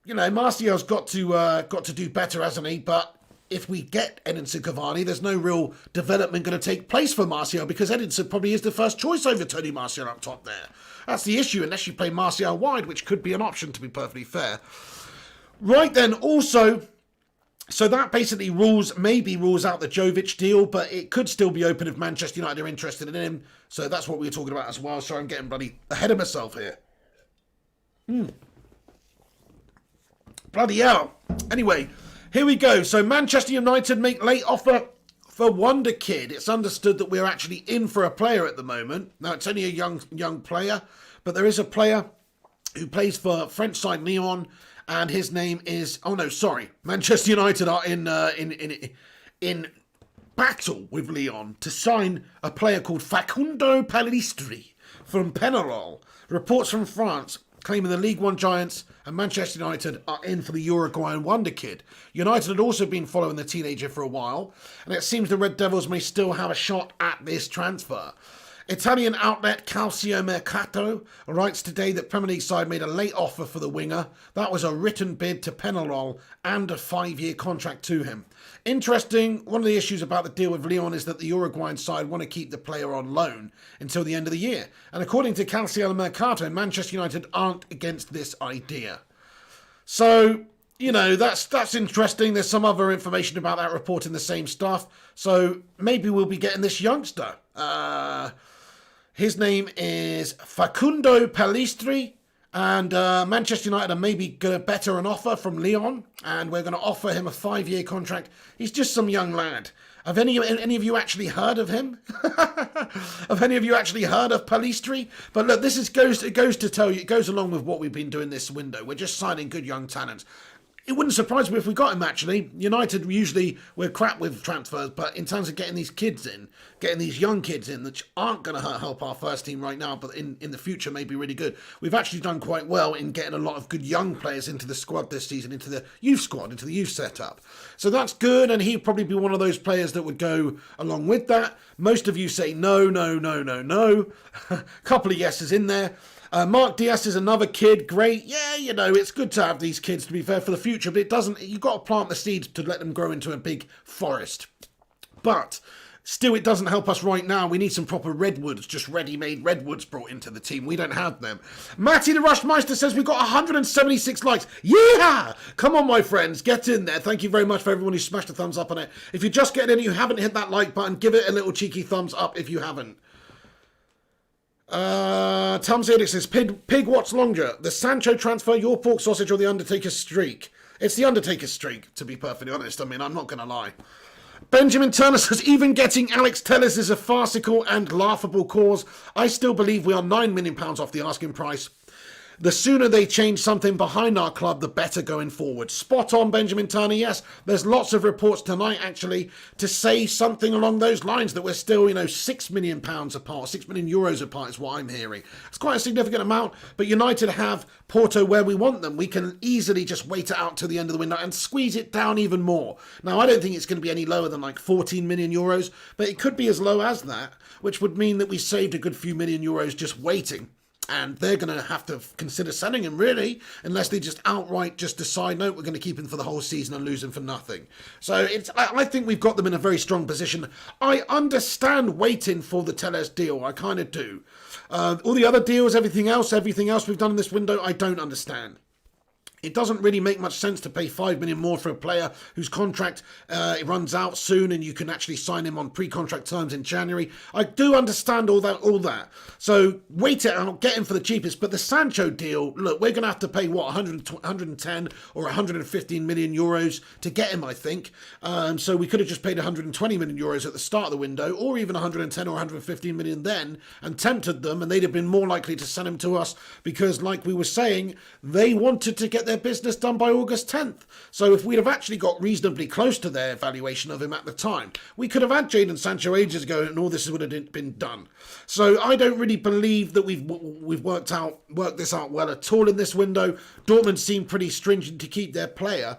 got to do better, hasn't he? But if we get Edinson Cavani, there's no real development going to take place for Martial, because Edinson probably is the first choice over Tony Martial up top there. That's the issue, unless you play Martial wide, which could be an option, to be perfectly fair. Right then, also, so that basically rules out the Jovic deal, but it could still be open if Manchester United are interested in him. So that's what we were talking about as well. Sorry, I'm getting bloody ahead of myself here. Bloody hell. Anyway, here we go. So Manchester United make late offer for Wonder Kid. It's understood that we're actually in for a player at the moment. Now, it's only a young player, but there is a player who plays for French side Lyon, and his name is... Oh, no, sorry. Manchester United are in battle with Lyon to sign a player called Facundo Pellistri from Penarol. Reports from France claiming the League One giants and Manchester United are in for the Uruguayan wonder kid. United had also been following the teenager for a while, and it seems the Red Devils may still have a shot at this transfer. Italian outlet Calcio Mercato writes today that Premier League side made a late offer for the winger. That was a written bid to Penarol and a 5-year contract to him. Interesting, one of the issues about the deal with Lyon is that the Uruguayan side want to keep the player on loan until the end of the year. And according to Calcio Mercato, Manchester United aren't against this idea. So, you know, that's interesting. There's some other information about that report in the same stuff. So maybe we'll be getting this youngster. His name is Facundo Pellistri, and Manchester United are maybe going to better an offer from Lyon, and we're going to offer him a 5-year contract. He's just some young lad. Have any of you actually heard of him? Have any of you actually heard of Pellistri? But look, it goes along with what we've been doing this window. We're just signing good young talents. It wouldn't surprise me if we got him, actually. United, usually, we're crap with transfers, but in terms of getting these kids in, getting these young kids in, which aren't going to help our first team right now, but in the future may be really good. We've actually done quite well in getting a lot of good young players into the squad this season, into the youth squad, into the youth setup. So that's good, and he'd probably be one of those players that would go along with that. Most of you say no, no, no, no, no. A couple of yeses in there. Mark Diaz is another kid, great. Yeah, you know, it's good to have these kids, to be fair, for the future, but it doesn't, you've got to plant the seeds to let them grow into a big forest. But still, it doesn't help us right now. We need some proper redwoods, just ready-made redwoods brought into the team. We don't have them. Matty the Rushmeister says we've got 176 likes. Yeah! Come on, my friends, get in there. Thank you very much for everyone who smashed a thumbs up on it. If you're just getting in and you haven't hit that like button, give it a little cheeky thumbs up if you haven't. Tom Zedek says, Pig, what's longer? The Sancho transfer, your pork sausage, or the Undertaker's streak? It's the Undertaker's streak, to be perfectly honest. I mean, I'm not going to lie. Benjamin Turner says, even getting Alex Telles is a farcical and laughable cause. I still believe we are £9 million off the asking price. The sooner they change something behind our club, the better going forward. Spot on, Benjamin Turner. Yes, there's lots of reports tonight, actually, to say something along those lines, that we're still, £6 million apart, €6 million apart is what I'm hearing. It's quite a significant amount, but United have Porto where we want them. We can easily just wait it out till the end of the window and squeeze it down even more. Now, I don't think it's going to be any lower than like €14 million, but it could be as low as that, which would mean that we saved a good few million euros just waiting. And they're going to have to consider selling him, really, unless they just outright just decide, no, we're going to keep him for the whole season and lose him for nothing. So I think we've got them in a very strong position. I understand waiting for the Telles deal. I kind of do. All the other deals, everything else we've done in this window, I don't understand. It doesn't really make much sense to pay $5 million more for a player whose contract runs out soon and you can actually sign him on pre-contract terms in January. I do understand all that. So wait it out, get him for the cheapest. But the Sancho deal, look, we're going to have to pay, 110 or 115 million euros to get him, I think. So we could have just paid 120 million euros at the start of the window, or even 110 or 115 million then, and tempted them, and they'd have been more likely to send him to us because, like we were saying, they wanted to get their business done by August 10th. So if we'd have actually got reasonably close to their valuation of him at the time, we could have had Jadon Sancho ages ago and all this would have been done. So I don't really believe that we've worked this out well at all in this window. Dortmund seem pretty stringent to keep their player.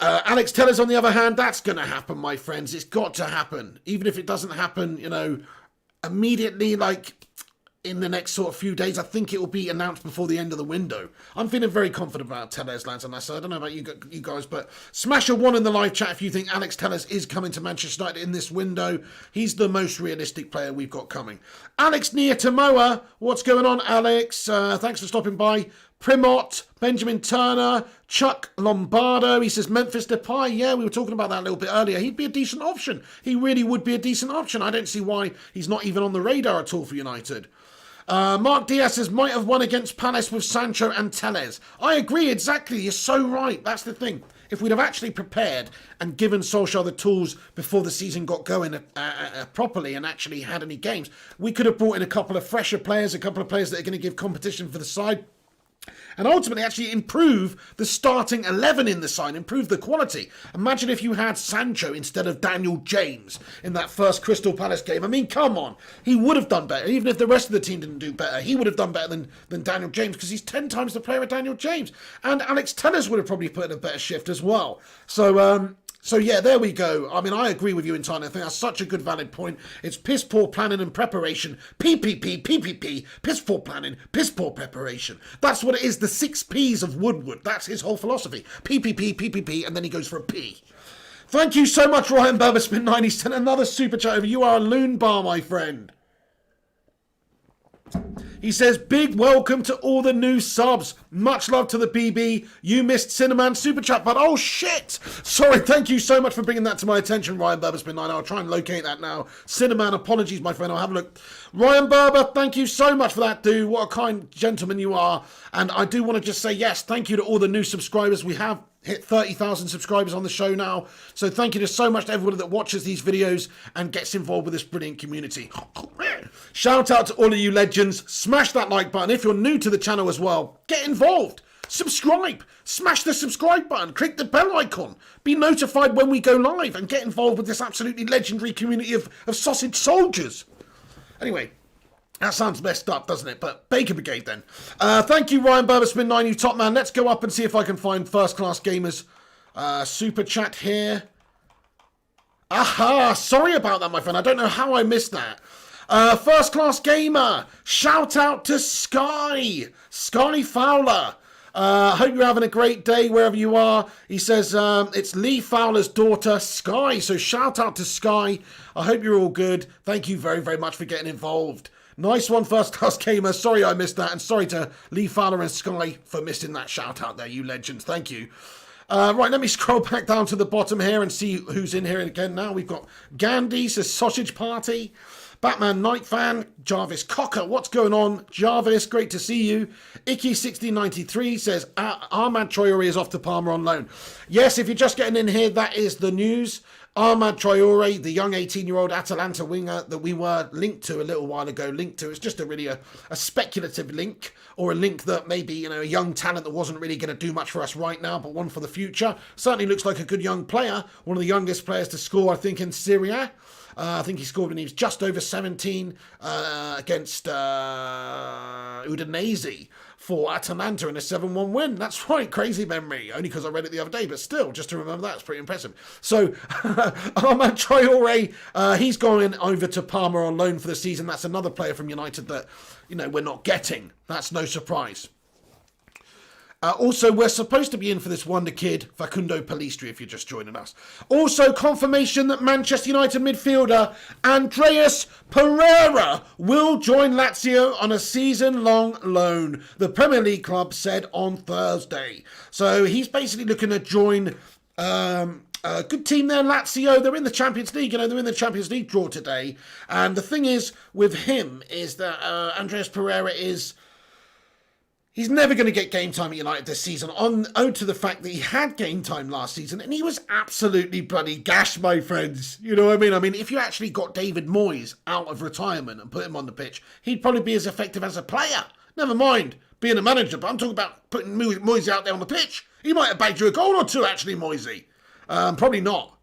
Alex Telles, on the other hand, that's going to happen, my friends. It's got to happen. Even if it doesn't happen, immediately, like in the next sort of few days, I think it will be announced before the end of the window. I'm feeling very confident about Telles, lads, and I don't know about you guys, but smash a 1 in the live chat if you think Alex Telles is coming to Manchester United in this window. He's the most realistic player we've got coming. Alex near Tamoa, what's going on, Alex? Thanks for stopping by. Primot, Benjamin Turner, Chuck Lombardo. He says Memphis Depay. Yeah, we were talking about that a little bit earlier. He'd be a decent option. He really would be a decent option. I don't see why he's not even on the radar at all for United. Mark Diaz says, might have won against Palace with Sancho and Telles. I agree, exactly. You're so right. That's the thing. If we'd have actually prepared and given Solskjaer the tools before the season got going properly and actually had any games, we could have brought in a couple of fresher players, a couple of players that are going to give competition for the side. and ultimately actually improve the starting 11 in the side, improve the quality. Imagine if you had Sancho instead of Daniel James in that first Crystal Palace game. I mean, come on. He would have done better. Even if the rest of the team didn't do better, he would have done better than Daniel James, because he's 10 times the player of Daniel James. And Alex Telles would have probably put in a better shift as well. So yeah, there we go. I mean, I agree with you entirely. I think that's such a good, valid point. It's piss poor planning and preparation. PPP, piss poor planning, piss poor preparation. That's what it is. The 6 P's of Woodward. That's his whole philosophy. PPP, and then he goes for a P. Thank you so much, Ryan Burberspin 9. He sent another super chat over. You are a loon bar, my friend. He says, big welcome to all the new subs. Much love to the BB. You missed Cinnamon super chat, but oh shit. Sorry, thank you so much for bringing that to my attention, Ryan Burberspin 9. I'll try and locate that now. Cinnamon, apologies, my friend. I'll have a look. Ryan Berber, thank you so much for that, dude. What a kind gentleman you are. And I do want to just say, yes, thank you to all the new subscribers. We have hit 30,000 subscribers on the show now. So thank you so much to everyone that watches these videos and gets involved with this brilliant community. Shout out to all of you legends. Smash that like button. If you're new to the channel as well, get involved. Subscribe. Smash the subscribe button. Click the bell icon. Be notified when we go live and get involved with this absolutely legendary community of sausage soldiers. Anyway, that sounds messed up, doesn't it? But Baker Brigade then. Thank you, Ryan Burberspin 9, you top man. Let's go up and see if I can find First Class Gamers super chat here. Aha! Sorry about that, my friend. I don't know how I missed that. First Class Gamer. Shout out to Sky Fowler. Hope you're having a great day wherever you are. He says it's Lee Fowler's daughter, Sky. So shout out to Sky. I hope you're all good. Thank you very, very much for getting involved. Nice one, First Class Gamer. Sorry I missed that. And sorry to Lee Fowler and Sky for missing that shout out there, you legends. Thank you. Right, let me scroll back down to the bottom here and see who's in here again now. We've got Gandhi, says Sausage Party. Batman Night Fan, Jarvis Cocker, what's going on? Jarvis, great to see you. Icky1693 says, Ahmad Traore is off to Parma on loan. Yes, if you're just getting in here, that is the news. Ahmad Traore, the young 18-year-old Atalanta winger that we were linked to a little while ago, it's just a speculative link, or a link that maybe, a young talent that wasn't really going to do much for us right now, but one for the future. Certainly looks like a good young player, one of the youngest players to score, I think, in Serie A. I think he scored when he was just over 17 against Udinese for Atalanta in a 7-1 win. That's right, crazy memory. Only because I read it the other day, but still, just to remember that, it's pretty impressive. So, Ahmad Traore, he's going over to Parma on loan for the season. That's another player from United that, we're not getting. That's no surprise. Also, we're supposed to be in for this wonder kid, Facundo Pellistri, if you're just joining us. Also, confirmation that Manchester United midfielder Andreas Pereira will join Lazio on a season-long loan, the Premier League club said on Thursday. So he's basically looking to join a good team there, Lazio. They're in the Champions League. They're in the Champions League draw today. And the thing is with him is that Andreas Pereira he's never going to get game time at United this season, owed to the fact that he had game time last season and he was absolutely bloody gashed, my friends. You know what I mean? I mean, if you actually got David Moyes out of retirement and put him on the pitch, he'd probably be as effective as a player. Never mind being a manager, but I'm talking about putting Moyes out there on the pitch. He might have bagged you a goal or two, actually, Moyesy. Probably not.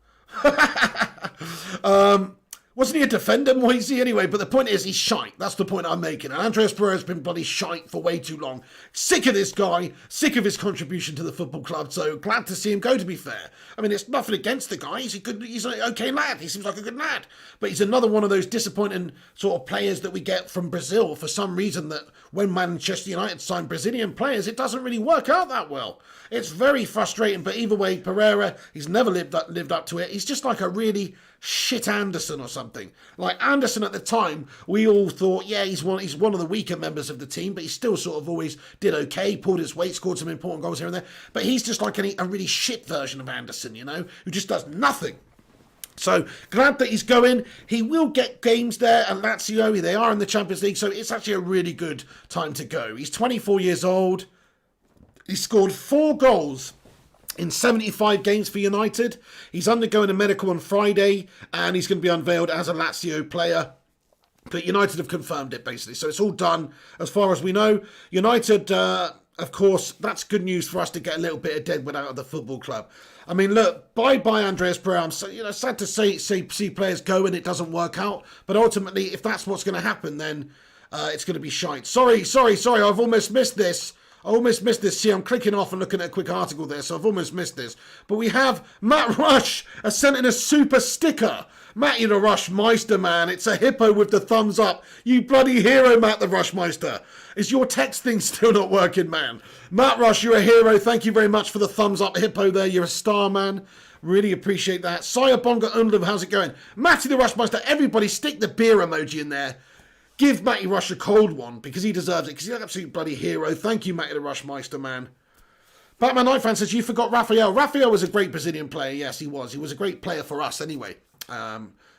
Wasn't he a defender, Moisey, anyway? But the point is, he's shite. That's the point I'm making. And Andreas Pereira's been bloody shite for way too long. Sick of this guy. Sick of his contribution to the football club. So glad to see him go, to be fair. I mean, it's nothing against the guy. He's an okay lad. He seems like a good lad. But he's another one of those disappointing sort of players that we get from Brazil for some reason, that when Manchester United sign Brazilian players, it doesn't really work out that well. It's very frustrating. But either way, Pereira, he's never lived up to it. He's just like a really shit Anderson or something. Like Anderson at the time, we all thought, yeah, he's one of the weaker members of the team, but he still sort of always did okay, pulled his weight, scored some important goals here and there. But he's just like a really shit version of Anderson, who just does nothing. So glad that he's going. He will get games there at Lazio. They are in the Champions League, so it's actually a really good time to go. He's 24 years old. He scored 4 goals in 75 games for United. He's undergoing a medical on Friday, and he's going to be unveiled as a Lazio player. But United have confirmed it, basically. So it's all done as far as we know. United of course, that's good news for us to get a little bit of deadwood out of the football club. I mean, look, bye-bye Andreas Pereira. I'm sad to see players go and it doesn't work out. But ultimately, if that's what's going to happen, then it's going to be shite. Sorry. I've almost missed this. See, I'm clicking off and looking at a quick article there, so I've almost missed this. But we have Matt Rush has sent in a super sticker. Matt, you're the Rushmeister, man. It's a hippo with the thumbs up. You bloody hero, Matt the Rushmeister. Is your text thing still not working, man? Matt Rush, you're a hero. Thank you very much for the thumbs up hippo there. You're a star, man. Really appreciate that. Saya Bonga Unlum, how's it going? Matty the Rushmeister, everybody stick the beer emoji in there. Give Matty Rush a cold one, because he deserves it, because he's an absolute bloody hero. Thank you, Matty the Rushmeister, man. Batman Night Fan says, you forgot Raphael. Raphael was a great Brazilian player. Yes, he was. He was a great player for us anyway.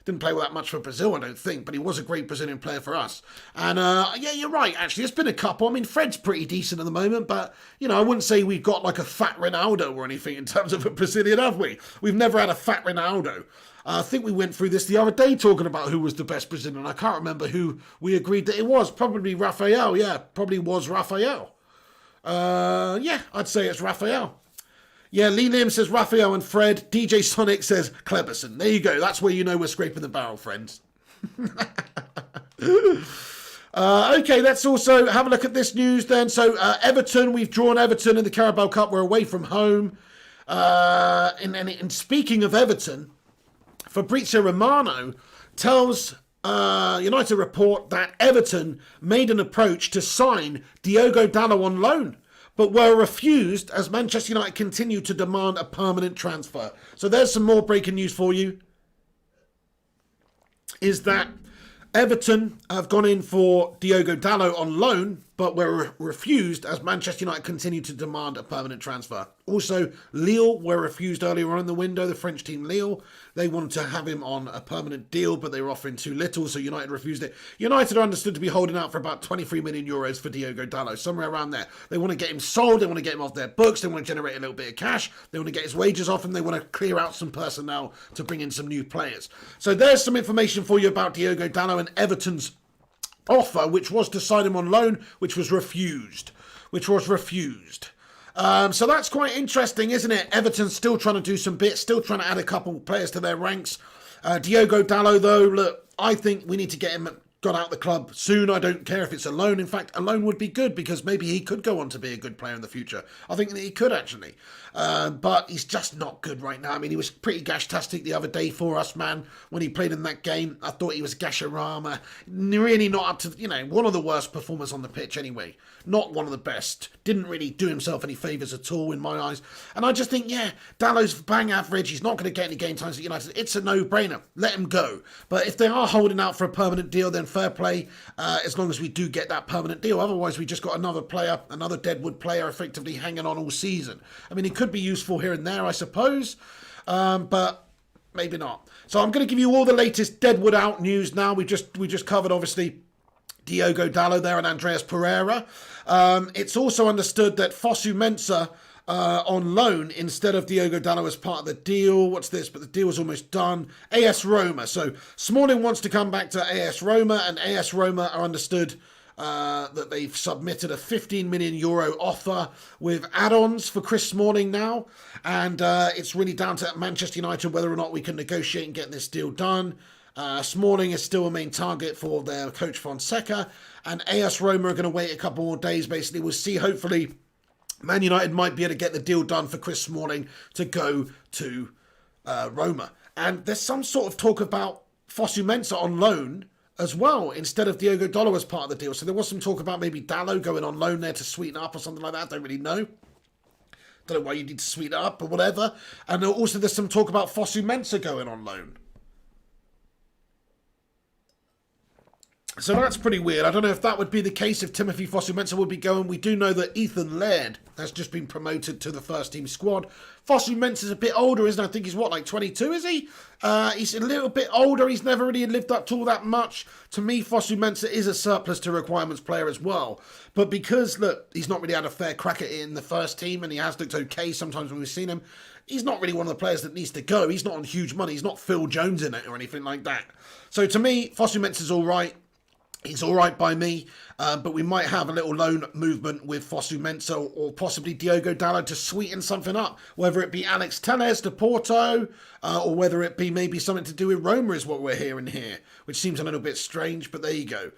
Didn't play all that much for Brazil, I don't think, but he was a great Brazilian player for us. And, yeah, you're right, actually. There's been a couple. I mean, Fred's pretty decent at the moment, but, I wouldn't say we've got like a fat Ronaldo or anything in terms of a Brazilian, have we? We've never had a fat Ronaldo. I think we went through this the other day talking about who was the best Brazilian. I can't remember who we agreed that it was. Probably Raphael, yeah. Probably was Raphael. Yeah, I'd say it's Raphael. Yeah, Lee Lim says Raphael and Fred. DJ Sonic says Kleberson. There you go. That's where you know we're scraping the barrel, friends. Okay, let's also have a look at this news then. So, Everton, we've drawn Everton in the Carabao Cup. We're away from home. And speaking of Everton, Fabrizio Romano tells United Report that Everton made an approach to sign Diogo Dalot on loan, but were refused as Manchester United continued to demand a permanent transfer. So there's some more breaking news for you. Is that Everton have gone in for Diogo Dalot on loan, but were refused as Manchester United continued to demand a permanent transfer. Also, Lille were refused earlier on in the window, the French team Lille. They wanted to have him on a permanent deal, but they were offering too little, so United refused it. United are understood to be holding out for about 23 million euros for Diogo Dalot, somewhere around there. They want to get him sold, they want to get him off their books, they want to generate a little bit of cash, they want to get his wages off him, they want to clear out some personnel to bring in some new players. So there's some information for you about Diogo Dalot and Everton's offer, which was to sign him on loan, which was refused. So that's quite interesting, isn't it? Everton's still trying to do some bits, still trying to add a couple players to their ranks. Diogo Dalot, though, look, I think we need to get him got out the club soon. I don't care if it's a loan. In fact, a loan would be good because maybe he could go on to be a good player in the future. I think that he could, actually. But he's just not good right now. I mean, he was pretty gash-tastic the other day for us, man. When he played in that game, I thought he was gasharama. Really not up to, one of the worst performers on the pitch anyway. Not one of the best. Didn't really do himself any favours at all in my eyes. And I just think, Dalot's bang average. He's not going to get any game times at United. It's a no-brainer. Let him go. But if they are holding out for a permanent deal, then fair play, as long as we do get that permanent deal. Otherwise, we just got another player, another deadwood player effectively hanging on all season. I mean, he could be useful here and there, I suppose, but maybe not. So I'm going to give you all the latest deadwood out news now. We just covered, obviously, Diogo Dalot there and Andreas Pereira. It's also understood that Fosu Mensah on loan instead of Diogo Dalot as part of the deal. What's this? But the deal is almost done. AS Roma. So Smalling wants to come back to AS Roma, and AS Roma are understood that they've submitted a €15 million offer with add-ons for Chris Smalling now. And it's really down to Manchester United whether or not we can negotiate and get this deal done. Smalling is still a main target for their coach Fonseca. And AS Roma are going to wait a couple more days, basically. We'll see, hopefully, Man United might be able to get the deal done for Chris Smalling to go to Roma. And there's some sort of talk about Fosu Mensah on loan as well, instead of Diogo Dalot as part of the deal. So there was some talk about maybe Dalot going on loan there to sweeten up or something like that. I don't really know. Don't know why you need to sweeten up or whatever. And also there's some talk about Fosu Mensah going on loan. So that's pretty weird. I don't know if that would be the case if Timothy Fosu Mensah would be going. We do know that Ethan Laird has just been promoted to the first team squad. Fosu Mensah's a bit older, isn't he? I think he's, like 22, is he? He's a little bit older. He's never really lived up to all that much. To me, Fosu Mensah is a surplus to requirements player as well. But because, look, he's not really had a fair crack at it in the first team, and he has looked okay sometimes when we've seen him, he's not really one of the players that needs to go. He's not on huge money. He's not Phil Jones in it or anything like that. So to me, Fosu Mensah's all right. He's all right by me, but we might have a little loan movement with Fosu Mensah or possibly Diogo Dalot to sweeten something up, whether it be Alex Telles to Porto or whether it be maybe something to do with Roma is what we're hearing here, which seems a little bit strange, but there you go.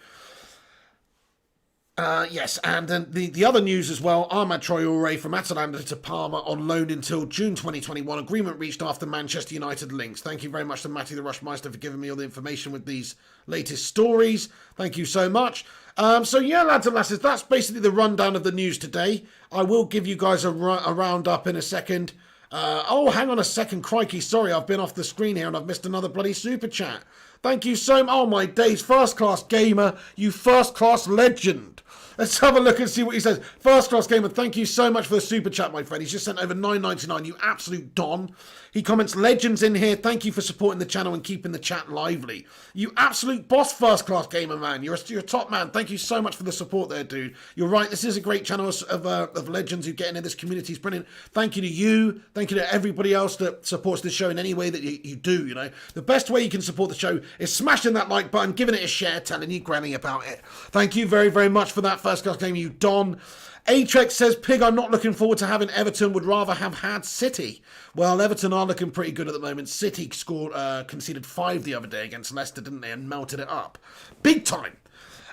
Yes, and then the other news as well, Ahmad Traore from Atalanta to Parma on loan until June 2021. Agreement reached after Manchester United links. Thank you very much to Matty the Rushmeister for giving me all the information with these latest stories. Thank you so much. So yeah, lads and lasses, that's basically the rundown of the news today. I will give you guys a roundup in a second. Oh, hang on a second. Crikey, sorry, I've been off the screen here and I've missed another bloody super chat. Thank you so much. Oh, my days. First class gamer, you first class legend. Let's have a look and see what he says. First class gamer, thank you so much for the super chat, my friend. He's just sent over $9.99. You absolute don. He comments, legends in here. Thank you for supporting the channel and keeping the chat lively. You absolute boss, first class gamer, man. You're a top man. Thank you so much for the support there, dude. You're right. This is a great channel of legends who get into this community. It's brilliant. Thank you to you. Thank you to everybody else that supports this show in any way that you do, you know. The best way you can support the show is smashing that like button, giving it a share, telling your granny about it. Thank you very, very much for that, first class gamer, you don. Atrex says, Pig, I'm not looking forward to having Everton, would rather have had City. Well, Everton are looking pretty good at the moment. City conceded 5 the other day against Leicester, didn't they, and melted it up. Big time.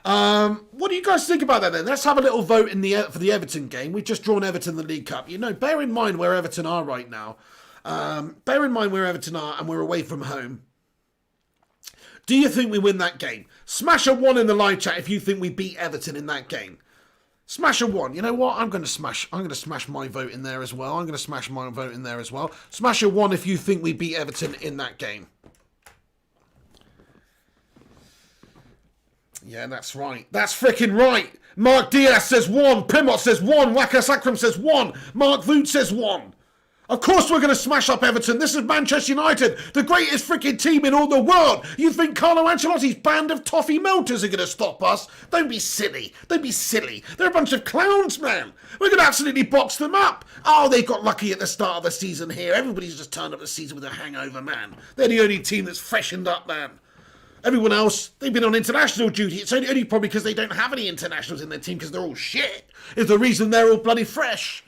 What do you guys think about that then? Let's have a little vote for the Everton game. We've just drawn Everton the League Cup. You know, bear in mind where Everton are right now. Bear in mind where Everton are and we're away from home. Do you think we win that game? Smash a 1 in the live chat if you think we beat Everton in that game. Smash a 1. You know what? I'm going to smash my vote in there as well. Smash a 1 if you think we beat Everton in that game. Yeah, that's right. That's freaking right. Mark Diaz says 1. Primot says 1. Waka Sakram says 1. Mark Voot says 1. Of course we're going to smash up Everton. This is Manchester United, the greatest freaking team in all the world. You think Carlo Ancelotti's band of toffee melters are going to stop us? Don't be silly. They're a bunch of clowns, man. We're going to absolutely box them up. Oh, they got lucky at the start of the season here. Everybody's just turned up the season with a hangover, man. They're the only team that's freshened up, man. Everyone else, they've been on international duty. It's only probably because they don't have any internationals in their team because they're all shit. Is the reason they're all bloody fresh.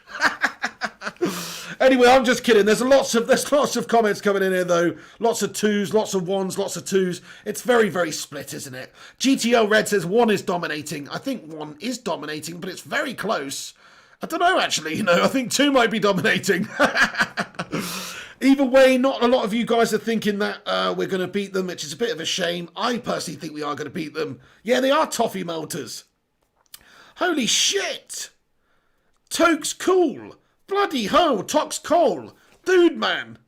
Anyway, I'm just kidding. There's lots of comments coming in here though. Lots of 2s, lots of 1s, lots of 2s. It's very, very split, isn't it? GTL Red says 1 is dominating. I think 1 is dominating, but it's very close. I don't know actually, you know, I think 2 might be dominating. Either way, not a lot of you guys are thinking that we're going to beat them, which is a bit of a shame. I personally think we are going to beat them. Yeah, they are toffee melters. Holy shit. Toke's cool. Bloody hell, Tox Cole. Dude, man.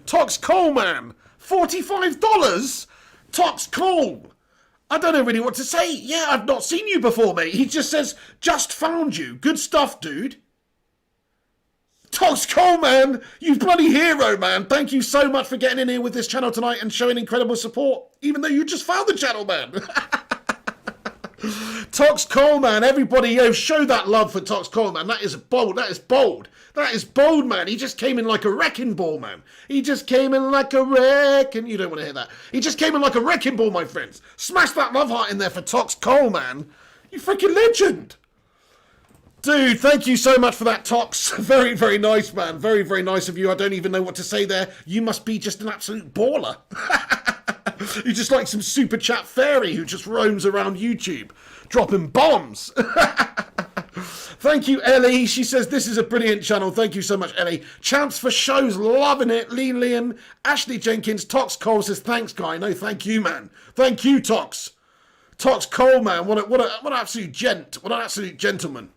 Tox Cole, man. $45? Tox Cole. I don't know really what to say. Yeah, I've not seen you before, mate. He just says, just found you. Good stuff, dude. Tox Cole, man. You bloody hero, man. Thank you so much for getting in here with this channel tonight and showing incredible support, even though you just found the channel, man. Tox Cole, man. Everybody, show that love for Tox Cole, man. That is bold. That is bold, man. He just came in like a wrecking ball, man. You don't want to hear that. He just came in like a wrecking ball, my friends. Smash that love heart in there for Tox Cole, man. You freaking legend. Dude, thank you so much for that, Tox. Very, very nice, man. Very, very nice of you. I don't even know what to say there. You must be just an absolute baller. You're just like some super chat fairy who just roams around YouTube, dropping bombs. Thank you, Ellie. She says, this is a brilliant channel. Thank you so much, Ellie. Champs for shows, loving it. Lee Liam, Ashley Jenkins, Tox Cole says, thanks, guy. No, thank you, man. Thank you, Tox. Tox Cole, man. What an absolute gent. What an absolute gentleman.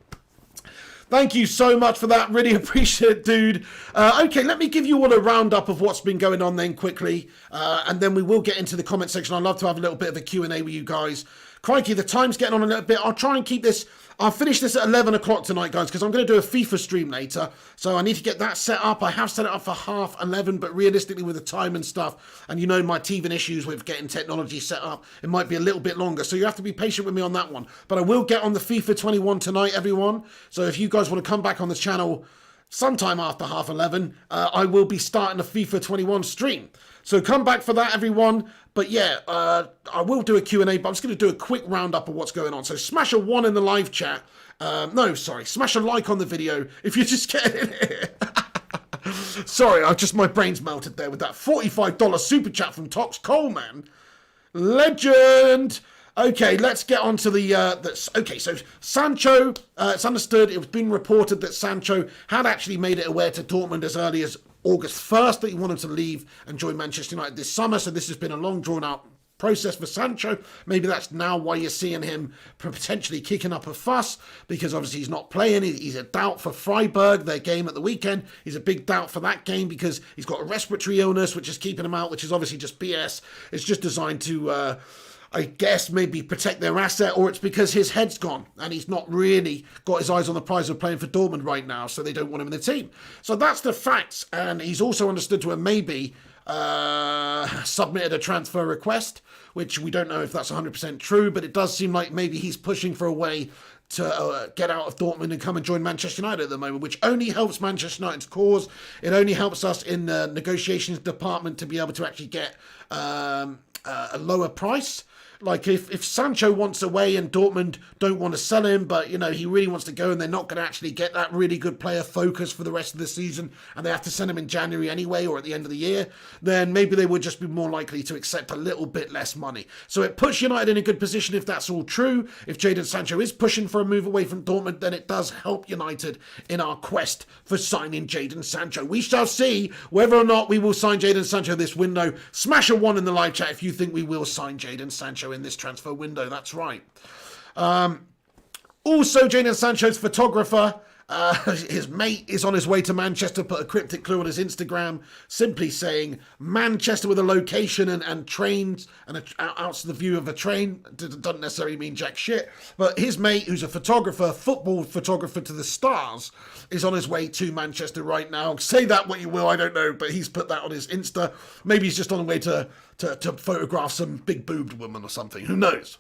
Thank you so much for that. Really appreciate it, dude. Okay, let me give you all a roundup of what's been going on then quickly. And then we will get into the comment section. I'd love to have a little bit of a Q&A with you guys. Crikey, the time's getting on a little bit. I'll try and keep this... I'll finish this at 11 o'clock tonight, guys, because I'm going to do a FIFA stream later. So I need to get that set up. I have set it up for 11:30, but realistically with the time and stuff, and you know my teething issues with getting technology set up, it might be a little bit longer. So you have to be patient with me on that one. But I will get on the FIFA 21 tonight, everyone. So if you guys want to come back on the channel sometime after 11:30, I will be starting a FIFA 21 stream. So come back for that, everyone. But yeah, I will do a Q&A, but I'm just going to do a quick roundup of what's going on. So smash a 1 in the live chat. Smash a like on the video if you're just getting it. Sorry, my brain's melted there with that $45 super chat from Tox Coleman. Legend! Okay, let's get on to so Sancho, it's understood, it's been reported that Sancho had actually made it aware to Dortmund as early as August 1st that he wanted to leave and join Manchester United this summer, so this has been a long drawn out process for Sancho. Maybe that's now why you're seeing him potentially kicking up a fuss, because obviously he's not playing. He's a doubt for Freiburg, their game at the weekend. He's a big doubt for that game because he's got a respiratory illness which is keeping him out, which is obviously just BS. It's just designed to I guess maybe protect their asset, or it's because his head's gone and he's not really got his eyes on the prize of playing for Dortmund right now, so they don't want him in the team. So that's the facts, and he's also understood to have maybe submitted a transfer request, which we don't know if that's 100% true, but it does seem like maybe he's pushing for a way to get out of Dortmund and come and join Manchester United at the moment, which only helps Manchester United's cause. It only helps us in the negotiations department to be able to actually get a lower price. Like if Sancho wants away and Dortmund don't want to sell him, but he really wants to go and they're not going to actually get that really good player focus for the rest of the season and they have to send him in January anyway or at the end of the year, then maybe they would just be more likely to accept a little bit less money. So it puts United in a good position if that's all true. If Jadon Sancho is pushing for a move away from Dortmund, then it does help United in our quest for signing Jadon Sancho. We shall see whether or not we will sign Jadon Sancho this window. Smash a 1 in the live chat if you think we will sign Jadon Sancho in this transfer window. That's right. Also, Jadon Sancho's photographer, his mate, is on his way to Manchester, put a cryptic clue on his Instagram, simply saying Manchester with a location and trains and out to the view of a train. Doesn't necessarily mean jack shit, but his mate, who's a photographer, football photographer to the stars, is on his way to Manchester right now. Say that what you will, I don't know, but he's put that on his Insta. Maybe he's just on the way to photograph some big boobed woman or something. Who knows?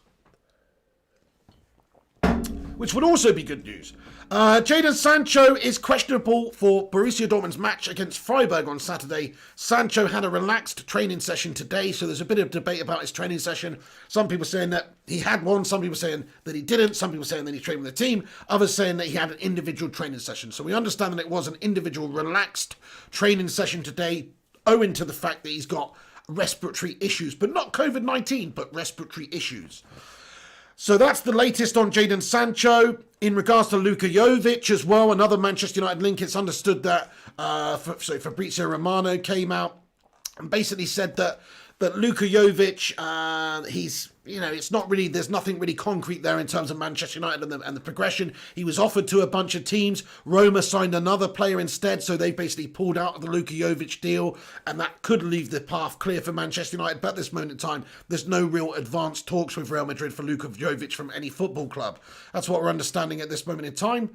Which would also be good news. Jadon Sancho is questionable for Borussia Dortmund's match against Freiburg on Saturday. Sancho had a relaxed training session today, so there's a bit of debate about his training session. Some people saying that he had one, some people saying that he didn't, some people saying that he trained with the team, others saying that he had an individual training session. So we understand that it was an individual relaxed training session today, owing to the fact that he's got respiratory issues, but not COVID-19, but respiratory issues. So that's the latest on Jadon Sancho. In regards to Luka Jovic as well, another Manchester United link, it's understood that Fabrizio Romano came out and basically said that Luka Jovic, it's not really, there's nothing really concrete there in terms of Manchester United and the progression. He was offered to a bunch of teams. Roma signed another player instead, so they basically pulled out of the Luka Jovic deal, and that could leave the path clear for Manchester United. But at this moment in time, there's no real advanced talks with Real Madrid for Luka Jovic from any football club. That's what we're understanding at this moment in time.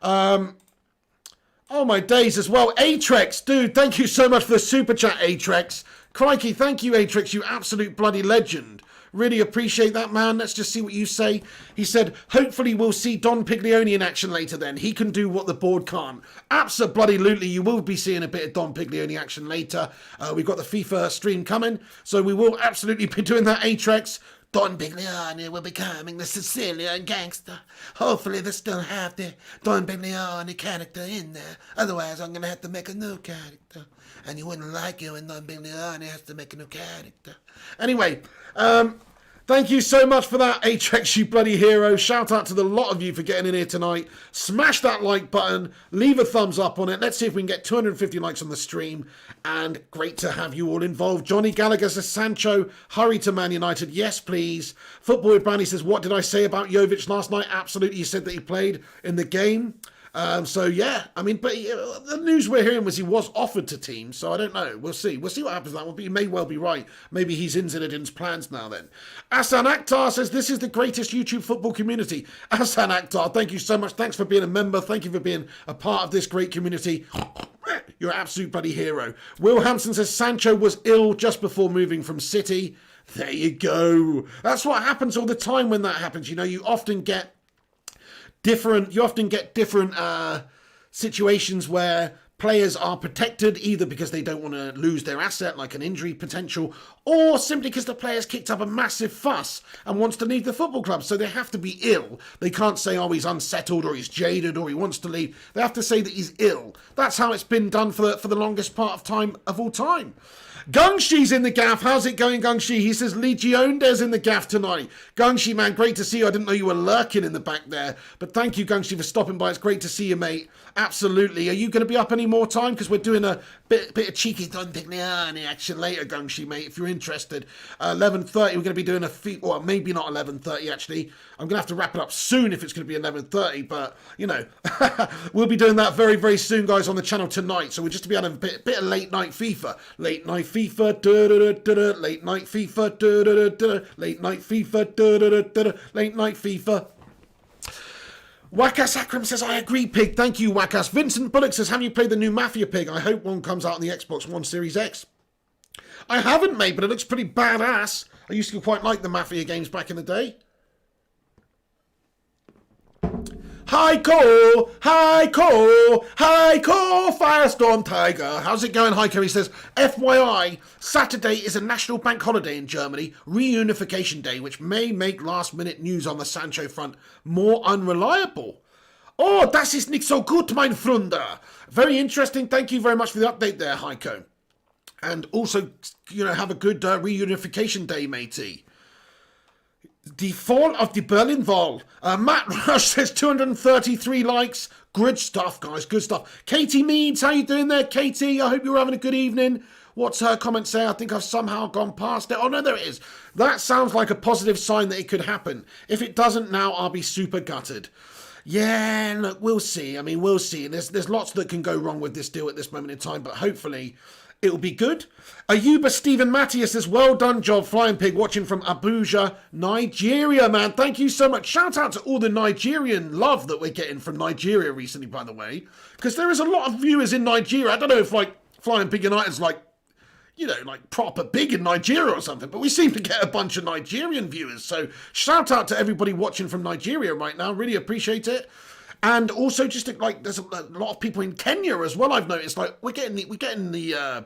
Oh my days as well. Atrex, dude, thank you so much for the super chat, Atrex. Crikey, thank you, Atrex, you absolute bloody legend. Really appreciate that, man. Let's just see what you say. He said, hopefully we'll see Don Piglioni in action later then. He can do what the board can't. Absolutely, you will be seeing a bit of Don Piglioni action later. We've got the FIFA stream coming, so we will absolutely be doing that, Atrex. Don Piglioni will be coming, the Sicilian gangster. Hopefully they still have the Don Piglioni character in there. Otherwise, I'm going to have to make a new character. And you wouldn't like it when Don Piglioni has to make a new character. Anyway, thank you so much for that, Atrex, you bloody hero. Shout out to the lot of you for getting in here tonight. Smash that like button. Leave a thumbs up on it. Let's see if we can get 250 likes on the stream. And great to have you all involved. Johnny Gallagher says, Sancho, hurry to Man United. Yes, please. Football with Brandy says, what did I say about Jovic last night? Absolutely, you said that he played in the game. So yeah, I mean, but the news we're hearing was he was offered to teams, so I don't know. We'll see. We'll see what happens with that one, but you may well be right. Maybe he's in Zinedin's plans now then. Asan Akhtar says, this is the greatest YouTube football community. Asan Akhtar, thank you so much. Thanks for being a member. Thank you for being a part of this great community. You're an absolute bloody hero. Will Hampson says, Sancho was ill just before moving from City. There you go. That's what happens all the time when that happens. You know, you often get different situations where players are protected either because they don't want to lose their asset, like an injury potential, or simply because the player's kicked up a massive fuss and wants to leave the football club. So they have to be ill. They can't say, oh, he's unsettled or he's jaded or he wants to leave. They have to say that he's ill. That's how it's been done for the longest part of time of all time. Gungshi's in the gaff. How's it going, Gungshi? He says Legiondes in the gaff tonight. Gungshi, man, great to see you. I didn't know you were lurking in the back there. But thank you, Gungshi, for stopping by. It's great to see you, mate. Absolutely. Are you going to be up any more time? Because we're doing a bit of cheeky action later, Gungshi, mate, if you're interested. 11:30, we're going to be doing well, maybe not 11:30, actually. I'm going to have to wrap it up soon if it's going to be 11:30. But, you know, we'll be doing that very, very soon, guys, on the channel tonight. So we're just to be having a bit of late night FIFA. Late night FIFA, late night FIFA, late night FIFA, late night FIFA. Wakas Akram says, I agree, Pig. Thank you, Wakas. Vincent Bullock says, have you played the new Mafia, Pig? I hope one comes out on the Xbox One Series X. I haven't, mate, but it looks pretty badass. I used to quite like the Mafia games back in the day. Heiko, Firestorm Tiger. How's it going, Heiko? He says, FYI, Saturday is a national bank holiday in Germany, reunification day, which may make last-minute news on the Sancho front more unreliable. Oh, das ist nicht so gut, mein Freunde. Very interesting. Thank you very much for the update there, Heiko. And also, you know, have a good reunification day, matey. The fall of the Berlin Wall. Matt Rush says 233 likes. Good stuff, guys. Good stuff. Katie Meads, how you doing there, Katie? I hope you're having a good evening. What's her comment say? I think I've somehow gone past it. Oh, no, there it is. That sounds like a positive sign that it could happen. If it doesn't now, I'll be super gutted. Yeah, look, we'll see. I mean, we'll see. And there's lots that can go wrong with this deal at this moment in time, but hopefully it'll be good. Ayuba Stephen Matthias says, well done job, Flying Pig, watching from Abuja, Nigeria, man. Thank you so much. Shout out to all the Nigerian love that we're getting from Nigeria recently, by the way. Because there is a lot of viewers in Nigeria. I don't know if, like, Flying Pig United's, like, you know, like proper big in Nigeria or something. But we seem to get a bunch of Nigerian viewers. So shout out to everybody watching from Nigeria right now. Really appreciate it. And also, just like, there's a lot of people in Kenya as well. I've noticed, like, we're getting the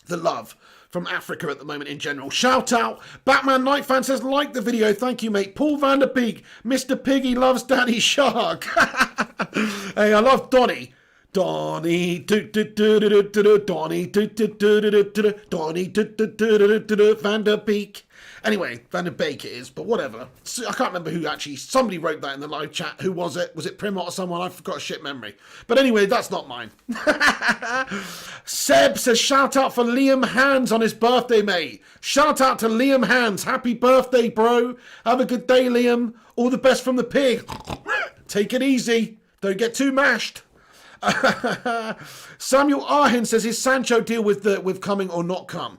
love from Africa at the moment in general. Shout out. Batman Night Fan says, like the video. Thank you, mate. Paul Van der Beek. Mr. Piggy loves Danny Shark. Hey, I love Donny. Donny. Donny. Donny. Van der Beek. Anyway, Van der Beek it is, but whatever. I can't remember who actually, somebody wrote that in the live chat. Who was it? Was it Primot or someone? I've got a shit memory. But anyway, that's not mine. Seb says, shout out for Liam Hands on his birthday, mate. Shout out to Liam Hands. Happy birthday, bro. Have a good day, Liam. All the best from the pig. Take it easy. Don't get too mashed. Samuel Arhin says, is Sancho deal with coming or not come?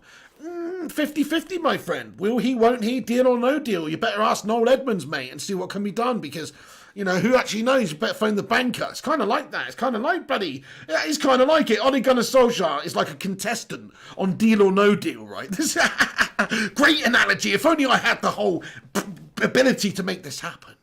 50-50, my friend. Will he, won't he? Deal or no deal? You better ask Noel Edmonds, mate, and see what can be done, because, you know, who actually knows? You better phone the banker. It's kind of like that. It's kind of like, buddy. Yeah, it's kind of like it. Ole Gunnar Solskjaer is like a contestant on Deal or No Deal, right? This great analogy. If only I had the whole ability to make this happen.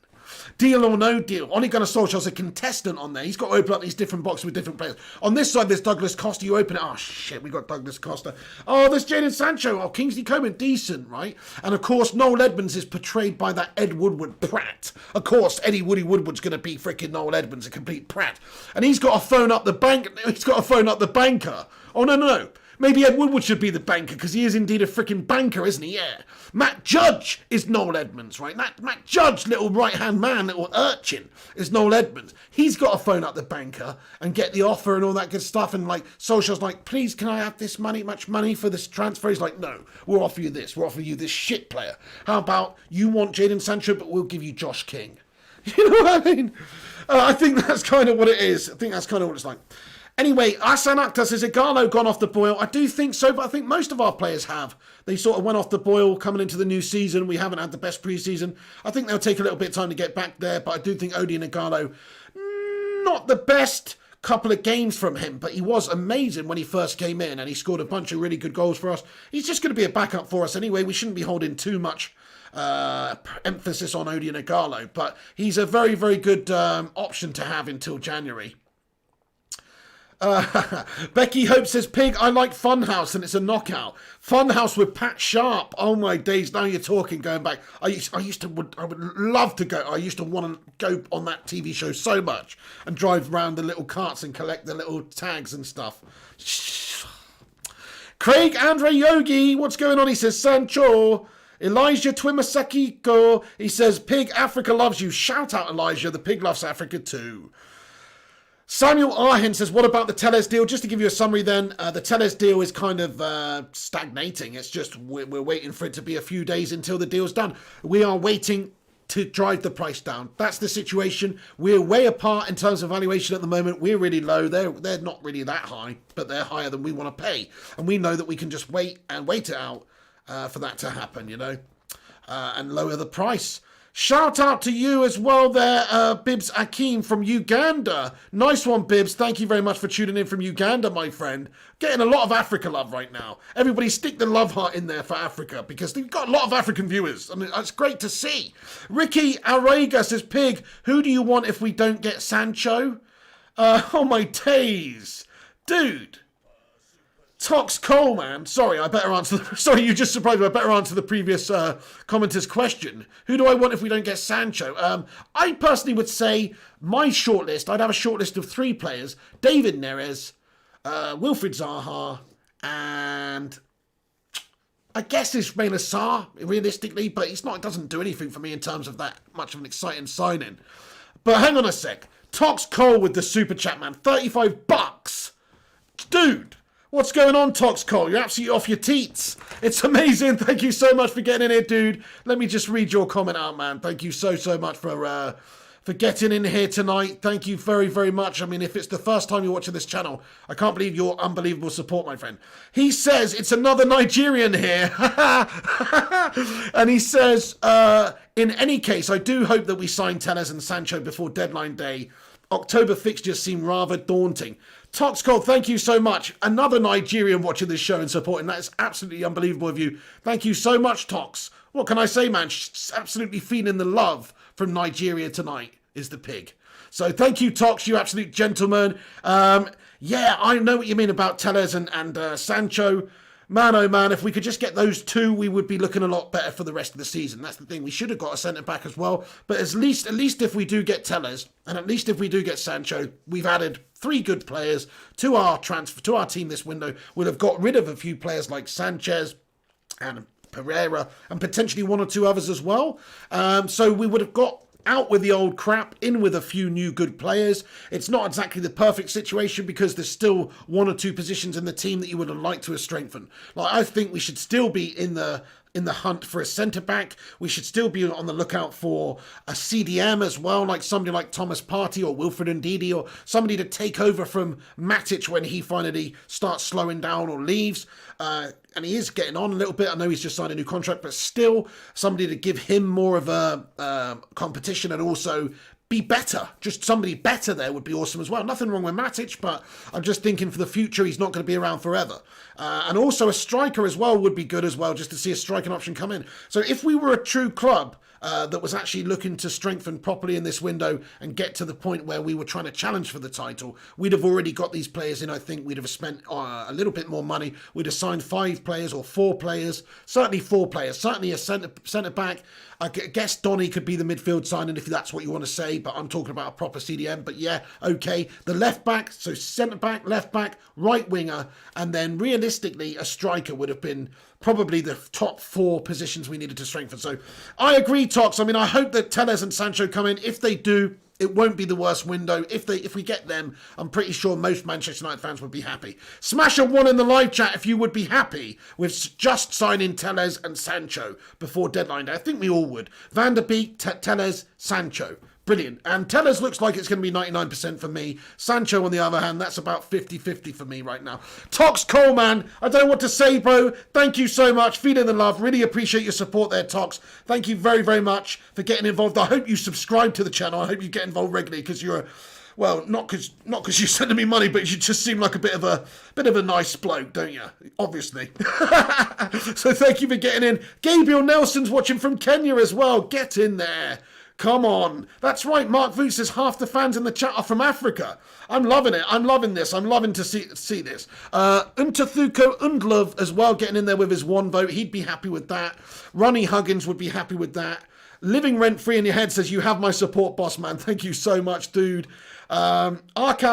Deal or no deal. Ole Gunnar Solskjaer's a contestant on there. He's got to open up these different boxes with different players. On this side, there's Douglas Costa. You open it. Oh, shit, we got Douglas Costa. Oh, there's Jadon Sancho. Oh, Kingsley Coman. Decent, right? And, of course, Noel Edmonds is portrayed by that Ed Woodward prat. Of course, Eddie Woody Woodward's going to be freaking Noel Edmonds, a complete prat. And he's got to phone up the bank. He's got to phone up the banker. Oh, no. Maybe Ed Woodward should be the banker, because he is indeed a freaking banker, isn't he? Yeah. Matt Judge is Noel Edmonds, right? Matt Judge, little right-hand man, little urchin, is Noel Edmonds. He's got to phone up the banker and get the offer and all that good stuff. And, like, Solskjaer's like, please, can I have this much money for this transfer? He's like, no, we'll offer you this. We'll offer you this shit player. How about you want Jayden Sancho, but we'll give you Josh King? You know what I mean? I think that's kind of what it is. I think that's kind of what it's like. Anyway, Asan Akhtar says, Igalo gone off the boil? I do think so, but I think most of our players have. They sort of went off the boil coming into the new season. We haven't had the best pre-season. I think they'll take a little bit of time to get back there, but I do think Odi and Igalo, not the best couple of games from him, but he was amazing when he first came in, and he scored a bunch of really good goals for us. He's just going to be a backup for us anyway. We shouldn't be holding too much emphasis on Odi and Igalo, but he's a very, very good option to have until January. Becky Hope says, Pig, I like Funhouse and it's a knockout. Funhouse with Pat Sharp. Oh my days, now you're talking, going back. I would love to go. I used to want to go on that TV show so much and drive around the little carts and collect the little tags and stuff. Craig Andre Yogi, what's going on? He says, Sancho. Elijah Twimasaki Go. He says, Pig, Africa loves you. Shout out, Elijah. The Pig loves Africa too. Samuel Arhen says, what about the Telles deal? Just to give you a summary then, the Telles deal is kind of stagnating. It's just we're waiting for it to be a few days until the deal's done. We are waiting to drive the price down. That's the situation. We're way apart in terms of valuation at the moment. We're really low. They're not really that high, but they're higher than we want to pay. And we know that we can just wait it out for that to happen, you know, and lower the price. Shout out to you as well there, Bibs Akeem from Uganda. Nice one, Bibs. Thank you very much for tuning in from Uganda, my friend. Getting a lot of Africa love right now. Everybody stick the love heart in there for Africa because they've got a lot of African viewers. I mean, it's great to see. Ricky Arega says, Pig, who do you want if we don't get Sancho? Oh, my days. Dude. Tox Cole, man. Sorry, I better answer. Sorry, you just surprised me. I better answer the previous commenter's question. Who do I want if we don't get Sancho? I personally would say my shortlist. I'd have a shortlist of 3 players: David Neres, Wilfried Zaha, and I guess Ismaila Sarr. Realistically, but he's not. It doesn't do anything for me in terms of that much of an exciting signing. But hang on a sec. Tox Cole with the super chat, man. $35, dude. What's going on, Tox Cole? You're absolutely off your teats. It's amazing. Thank you so much for getting in here, dude. Let me just read your comment out, man. Thank you so much for getting in here tonight. Thank you very, very much. I mean, if it's the first time you're watching this channel, I can't believe your unbelievable support, my friend. He says, it's another Nigerian here. And he says, in any case, I do hope that we sign Telles and Sancho before deadline day. October fixtures seem rather daunting. Tox Cole, thank you so much. Another Nigerian watching this show and supporting. That is absolutely unbelievable of you. Thank you so much, Tox. What can I say, man? She's absolutely feeling the love from Nigeria tonight, is the Pig. So thank you, Tox, you absolute gentleman. Yeah, I know what you mean about Telles and Sancho. Man, oh man, if we could just get those 2, we would be looking a lot better for the rest of the season. That's the thing. We should have got a centre-back as well. But at least if we do get Telles, and at least if we do get Sancho, we've added 3 good players to our team this window. We'll have got rid of a few players like Sanchez and Pereira, and potentially 1 or 2 others as well. So we would have got out with the old crap, in with a few new good players. It's not exactly the perfect situation because there's still 1 or 2 positions in the team that you would have liked to have strengthened. Like, I think we should still be in the hunt for a centre-back. We should still be on the lookout for a CDM as well, like somebody like Thomas Partey or Wilfred Ndidi, or somebody to take over from Matic when he finally starts slowing down or leaves. And he is getting on a little bit. I know he's just signed a new contract, but still somebody to give him more of a competition and also be better. Just somebody better there would be awesome as well. Nothing wrong with Matic, but I'm just thinking for the future, he's not going to be around forever. And also a striker as well would be good as well, just to see a striking option come in. So if we were a true club that was actually looking to strengthen properly in this window and get to the point where we were trying to challenge for the title, we'd have already got these players in. I think we'd have spent a little bit more money. We'd have signed 5 players or 4 players, certainly 4 players, certainly a centre-back. I guess Donny could be the midfield signing if that's what you want to say, but I'm talking about a proper CDM. But yeah, okay. The left-back, so centre-back, left-back, right-winger, and then realistically a striker would have been probably the top 4 positions we needed to strengthen. So I agree, Tox. I mean, I hope that Telles and Sancho come in. If they do, it won't be the worst window. If we get them, I'm pretty sure most Manchester United fans would be happy. Smash a 1 in the live chat if you would be happy with just signing Telles and Sancho before deadline day. I think we all would. Van der Beek, Telles, Sancho. Brilliant. And Telles looks like it's going to be 99% for me. Sancho, on the other hand, that's about 50-50 for me right now. Tox Coleman, I don't know what to say, bro. Thank you so much. Feeling the love. Really appreciate your support there, Tox. Thank you very, very much for getting involved. I hope you subscribe to the channel. I hope you get involved regularly because you're well, not because you're sending me money, but you just seem like a bit of a nice bloke, don't you? Obviously. So thank you for getting in. Gabriel Nelson's watching from Kenya as well. Get in there. Come on. That's right. Mark Voot says half the fans in the chat are from Africa. I'm loving it. I'm loving this. I'm loving to see this. Untathuko Undlove as well, getting in there with his 1 vote. He'd be happy with that. Ronnie Huggins would be happy with that. Living Rent Free in Your Head says, you have my support, boss man. Thank you so much, dude. Arkan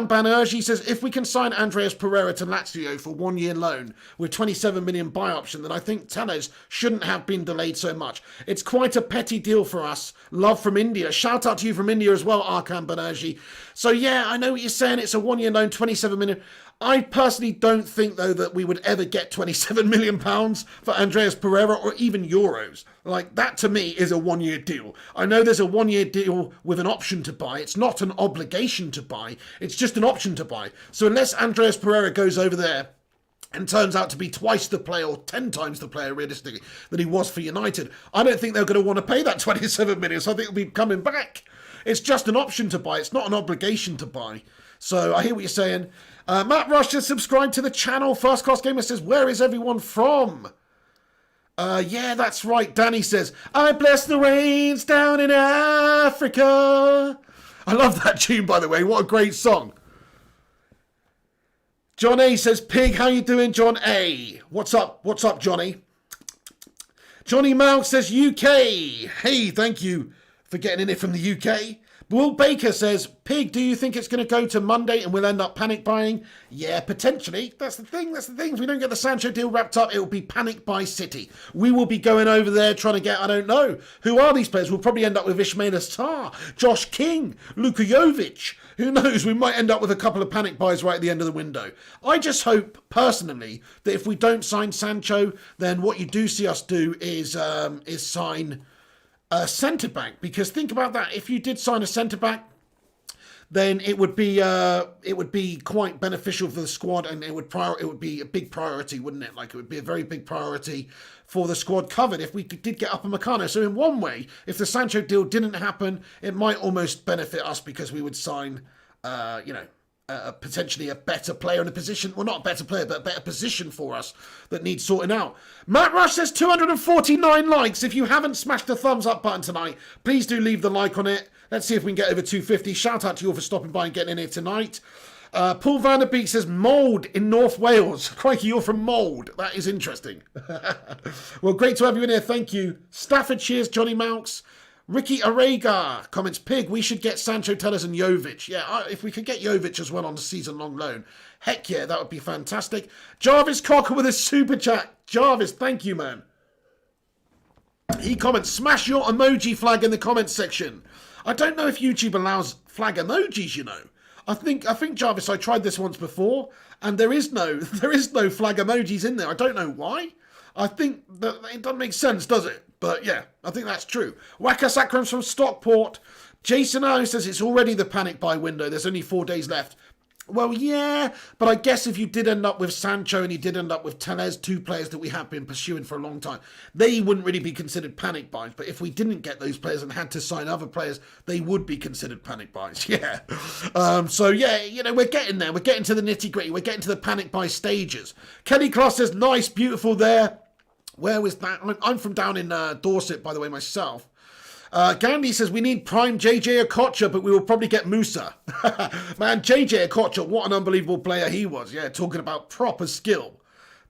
Banerjee says, if we can sign Andreas Pereira to Lazio for 1 year loan with 27 million buy option, then I think Telles shouldn't have been delayed so much. It's quite a petty deal for us. Love from India. Shout out to you from India as well, Arkan Banerjee. So yeah, I know what you're saying. It's a 1 year loan, 27 million. I personally don't think, though, that we would ever get £27 million for Andreas Pereira or even euros. Like, that to me is a 1 year deal. I know there's a 1 year deal with an option to buy. It's not an obligation to buy. It's just an option to buy. So unless Andreas Pereira goes over there and turns out to be twice the player or 10 times the player realistically that he was for United, I don't think they're going to want to pay that 27 million. So I think he'll be coming back. It's just an option to buy. It's not an obligation to buy. So I hear what you're saying. Matt Rush has subscribed to the channel. First Class Gamer says, where is everyone from? Yeah, that's right. Danny says, I bless the rains down in Africa. I love that tune, by the way. What a great song. John A says, Pig, how you doing, John A? What's up? What's up, Johnny? Johnny Malk says, UK. Hey, thank you for getting in it from the UK. Will Baker says, Pig, do you think it's going to go to Monday and we'll end up panic buying? Yeah, potentially. That's the thing. If we don't get the Sancho deal wrapped up, it will be panic buy City. We will be going over there trying to get, I don't know, who are these players? We'll probably end up with Ismail Sarr, Josh King, Luka Jovic. Who knows? We might end up with a couple of panic buys right at the end of the window. I just hope, personally, that if we don't sign Sancho, then what you do see us do is sign a centre-back, because think about that. If you did sign a centre-back, then it would be quite beneficial for the squad, and it would be a big priority, wouldn't it? Like, it would be a very big priority for the squad covered if we did get Upamecano. So in one way, if the Sancho deal didn't happen, it might almost benefit us because we would sign, potentially a better player in a position, well, not a better player, but a better position for us that needs sorting out. Matt Rush says 249 likes. If you haven't smashed the thumbs up button tonight, please do leave the like on it. Let's see if we can get over 250. Shout out to you all for stopping by and getting in here tonight. Paul van der Beek says, Mould in North Wales. Crikey, you're from Mould. That is interesting. Well, great to have you in here. Thank you. Staffordshire's Johnny Malks. Ricky Arega comments, Pig, we should get Sancho, Telles and Jovic. Yeah, if we could get Jovic as well on a season-long loan, heck yeah, that would be fantastic. Jarvis Cocker with a super chat. Jarvis, thank you, man. He comments, smash your emoji flag in the comments section. I don't know if YouTube allows flag emojis, you know. I think Jarvis, I tried this once before, and there is no flag emojis in there. I don't know why. I think that it doesn't make sense, does it? But yeah, I think that's true. Waka Sakrams from Stockport. Jason O says it's already the panic buy window. There's only 4 days left. Well, yeah, but I guess if you did end up with Sancho and you did end up with Telles, 2 players that we have been pursuing for a long time, they wouldn't really be considered panic buys. But if we didn't get those players and had to sign other players, they would be considered panic buys. Yeah. So yeah, you know, we're getting there. We're getting to the nitty gritty. We're getting to the panic buy stages. Kelly Class says, nice, beautiful there. Where was that? I'm from down in Dorset, by the way, myself. Gandhi says, we need prime JJ Okocha, but we will probably get Musa. Man, JJ Okocha, what an unbelievable player he was. Yeah, talking about proper skill.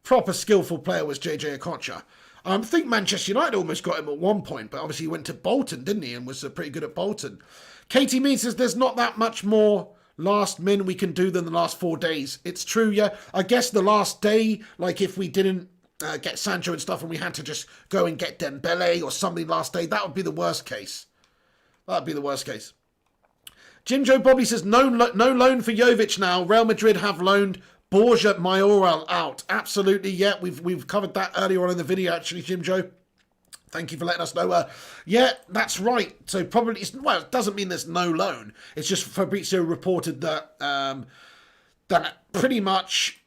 Proper skillful player was JJ Okocha. I think Manchester United almost got him at one point, but obviously he went to Bolton, didn't he? And was pretty good at Bolton. Katie Mead says, there's not that much more last min we can do than the last 4 days. It's true, yeah. I guess the last day, like if we didn't get Sancho and stuff and we had to just go and get Dembele or something last day, that would be the worst case. That would be the worst case. Jim Joe Bobley says, no loan for Jovic now. Real Madrid have loaned Borja Mayoral out. Absolutely, yeah. We've covered that earlier on in the video, actually, Jim Joe. Thank you for letting us know. Yeah, that's right. So probably, well, it doesn't mean there's no loan. It's just Fabrizio reported that that pretty much,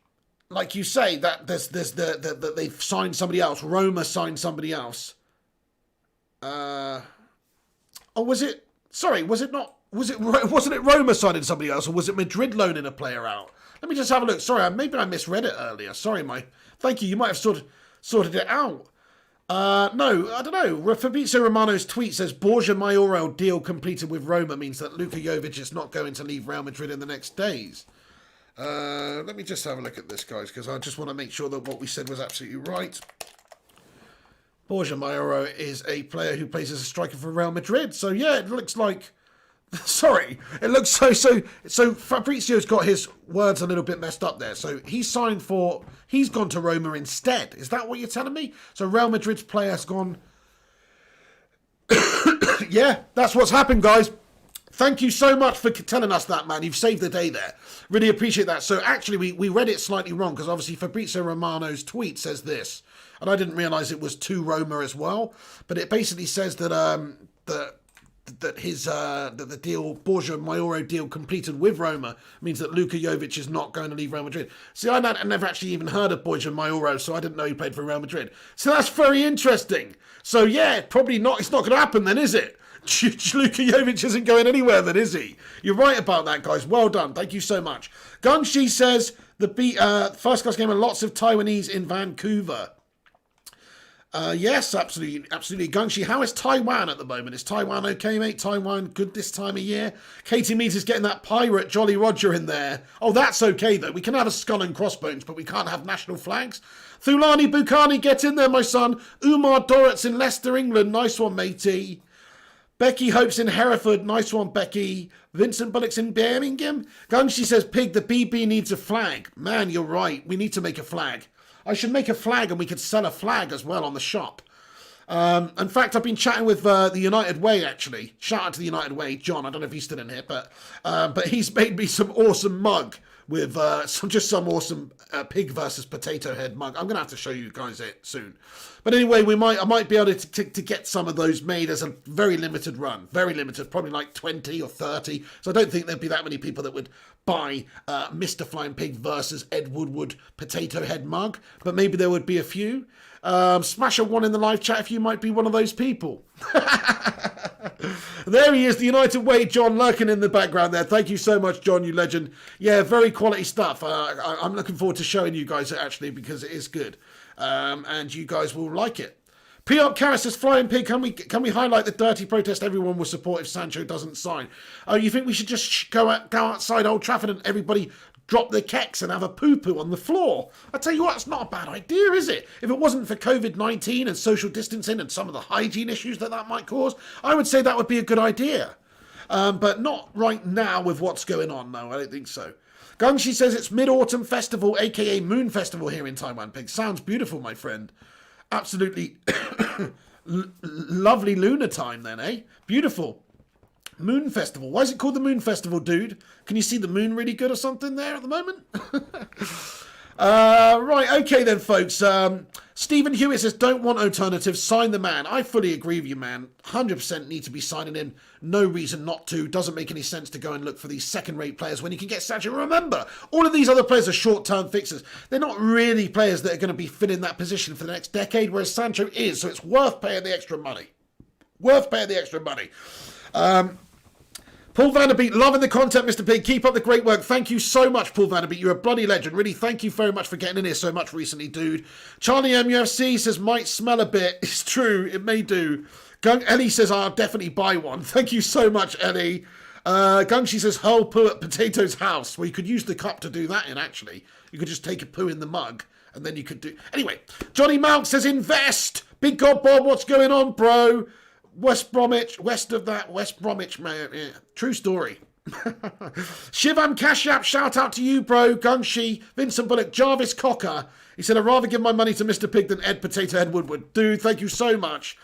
like you say, that that they've signed somebody else. Roma signed somebody else. Oh, was it? Sorry, was it not? Wasn't it Roma signing somebody else, or was it Madrid loaning a player out? Let me just have a look. Sorry, maybe I misread it earlier. Sorry, thank you. You might have sorted it out. No, I don't know. Fabrizio Romano's tweet says Borja Mayoral deal completed with Roma means that Luka Jovic is not going to leave Real Madrid in the next days. Let me just have a look at this, guys, because I just want to make sure that what we said was absolutely right. Borja Mayoral is a player who plays as a striker for Real Madrid. So, yeah, it looks like... Sorry, it looks so Fabrizio's got his words a little bit messed up there. So he's gone to Roma instead. Is that what you're telling me? So Real Madrid's player has gone... Yeah, that's what's happened, guys. Thank you so much for telling us that, man. You've saved the day there. Really appreciate that. So actually, we read it slightly wrong because obviously Fabrizio Romano's tweet says this. And I didn't realise it was to Roma as well. But it basically says that the deal, Borja Mayoral deal completed with Roma means that Luka Jovic is not going to leave Real Madrid. See, I never actually even heard of Borja Mayoral, so I didn't know he played for Real Madrid. So that's very interesting. So yeah, probably not. It's not going to happen then, is it? Luka Jovic isn't going anywhere then, is he? You're right about that, guys. Well done. Thank you so much. Gungshi says the first class game and lots of Taiwanese in Vancouver. Yes, absolutely. Gungshi, how is Taiwan at the moment? Is Taiwan okay, mate? Taiwan good this time of year? Katie Mead is getting that pirate Jolly Roger in there. Oh, that's okay, though. We can have a skull and crossbones, but we can't have national flags. Thulani Bukhani, get in there, my son. Umar Dorrits in Leicester, England. Nice one, matey. Becky Hopes in Hereford. Nice one, Becky. Vincent Bullock's in Birmingham. Gungshi says, Pig, the BB needs a flag. Man, you're right. We need to make a flag. I should make a flag and we could sell a flag as well on the shop. In fact, I've been chatting with the United Way, actually. Shout out to the United Way. John, I don't know if he's still in here, but he's made me some awesome mug with some awesome pig versus potato head mug. I'm going to have to show you guys it soon. But anyway, I might be able to get some of those made as a very limited run. Very limited, probably like 20 or 30. So I don't think there'd be that many people that would buy Mr. Flying Pig versus Ed Woodward potato head mug. But maybe there would be a few. Smash a 1 in the live chat if you might be one of those people. There he is, the United Way, John, lurking in the background there. Thank you so much, John, you legend. Yeah, very quality stuff. I'm looking forward to showing you guys it, actually, because it is good. And you guys will like it. P-Up Karis says, Flying Pig, can we highlight the dirty protest everyone will support if Sancho doesn't sign? Oh, you think we should just go outside Old Trafford and everybody drop their keks and have a poo-poo on the floor? I tell you what, it's not a bad idea, is it? If it wasn't for COVID-19 and social distancing and some of the hygiene issues that might cause, I would say that would be a good idea. But not right now with what's going on, no, I don't think so. Gungshi says it's Mid-Autumn Festival, aka Moon Festival here in Taiwan, Pig. Sounds beautiful, my friend. Absolutely lovely lunar time then, eh? Beautiful. Moon Festival. Why is it called the Moon Festival, dude? Can you see the moon really good or something there at the moment? Right, okay then, folks. Stephen Hewitt says, don't want alternatives, sign the man. I fully agree with you, man. 100% need to be signing him. No reason not to. Doesn't make any sense to go and look for these second-rate players when you can get Sancho. Remember, all of these other players are short-term fixes. They're not really players that are going to be filling that position for the next decade, whereas Sancho is, so it's worth paying the extra money. Paul Vanderbeek, loving the content, Mr. Pig. Keep up the great work. Thank you so much, Paul Vanderbeek. You're a bloody legend. Really, thank you very much for getting in here so much recently, dude. Charlie MUFC says, might smell a bit. It's true. It may do. Ellie says, I'll definitely buy one. Thank you so much, Ellie. Gungshi says, Hull poo at Potato's house. Well, you could use the cup to do that in, actually. You could just take a poo in the mug, and then you could do... Anyway, Johnny Malk says, invest. Big God Bob, what's going on, bro? West Bromwich, West Bromwich, man. Yeah. True story. Shivam Kashyap, shout out to you, bro. Gungshi, Vincent Bullock, Jarvis Cocker. He said, I'd rather give my money to Mr. Pig than Ed Potato Head Woodward. Dude, thank you so much.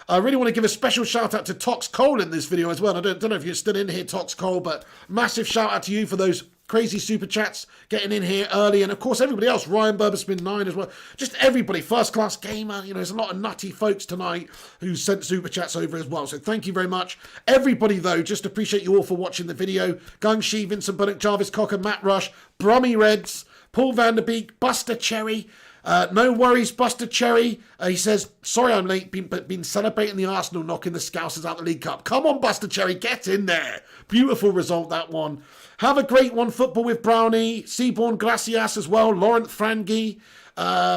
I really want to give a special shout out to Tox Cole in this video as well. I don't know if you're still in here, Tox Cole, but massive shout out to you for those crazy super chats getting in here early. And of course, everybody else, Ryan Burberspin 9 as well. Just everybody, First Class Gamer. You know, there's a lot of nutty folks tonight who sent super chats over as well. So thank you very much. Everybody, though, just appreciate you all for watching the video. Gungshi, Vincent Bullock, Jarvis Cocker, Matt Rush, Brummy Reds, Paul Vanderbeek, Buster Cherry. No worries, Buster Cherry. He says, sorry I'm late, been celebrating the Arsenal knocking the Scousers out the League Cup. Come on, Buster Cherry, get in there. Beautiful result, that one. Have a great one, Football with Brownie. Seaborn Gracias as well. Laurent Frangi.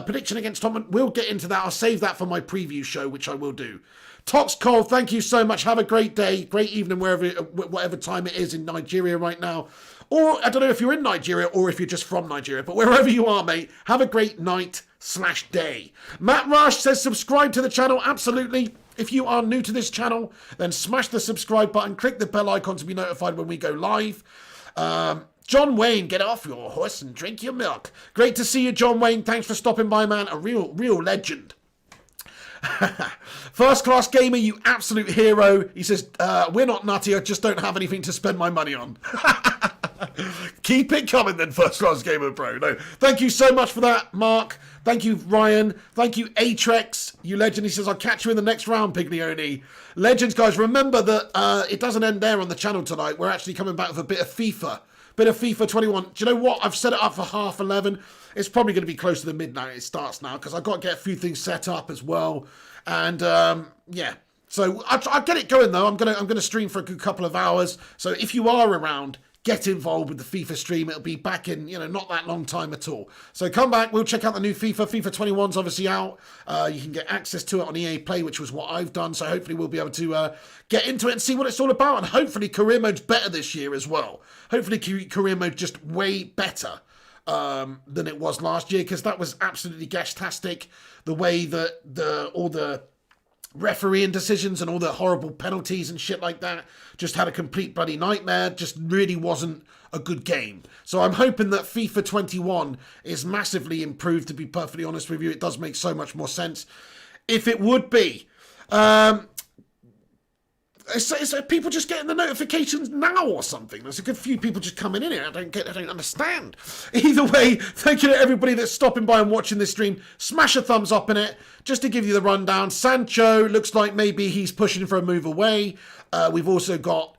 Prediction against Tottenham. We'll get into that. I'll save that for my preview show, which I will do. Tox Cole, thank you so much. Have a great day, great evening, whatever time it is in Nigeria right now. Or, I don't know if you're in Nigeria or if you're just from Nigeria, but wherever you are, mate, have a great night/day. Matt Rush says subscribe to the channel. Absolutely. If you are new to this channel, then smash the subscribe button, click the bell icon to be notified when we go live. John Wayne, get off your horse and drink your milk. Great to see you, John Wayne. Thanks for stopping by, man. A real legend. First Class Gamer, you absolute hero. He says, we're not nutty, I just don't have anything to spend my money on. Keep it coming then, First Class Gamer, bro. No, thank you so much for that, Mark. Thank you, Ryan. Thank you, Atrex, you legend. He says, I'll catch you in the next round, Piglioni. Legends, guys, remember that it doesn't end there on the channel tonight. We're actually coming back with a bit of FIFA. Bit of FIFA 21. Do you know what? I've set it up for 11:30. It's probably going to be close to the midnight it starts now because I've got to get a few things set up as well. And yeah, so I'll get it going though. I'm gonna stream for a good couple of hours. So if you are around, get involved with the FIFA stream. It'll be back in, not that long time at all. So come back. We'll check out the new FIFA. FIFA 21's obviously out. You can get access to it on EA Play, which was what I've done. So hopefully we'll be able to get into it and see what it's all about. And hopefully career mode's better this year as well. Hopefully career mode just way better than it was last year, because that was absolutely gashtastic. The way that all the refereeing decisions and all the horrible penalties and shit like that just had a complete bloody nightmare. Just really wasn't a good game. So I'm hoping that FIFA 21 is massively improved, to be perfectly honest with you. It does make so much more sense if it would be. It's people just getting the notifications now or something. There's a good few people just coming in here. I don't understand. Either way, thank you to everybody that's stopping by and watching this stream. Smash a thumbs up in it. Just to give you the rundown, Sancho looks like maybe he's pushing for a move away. We've also got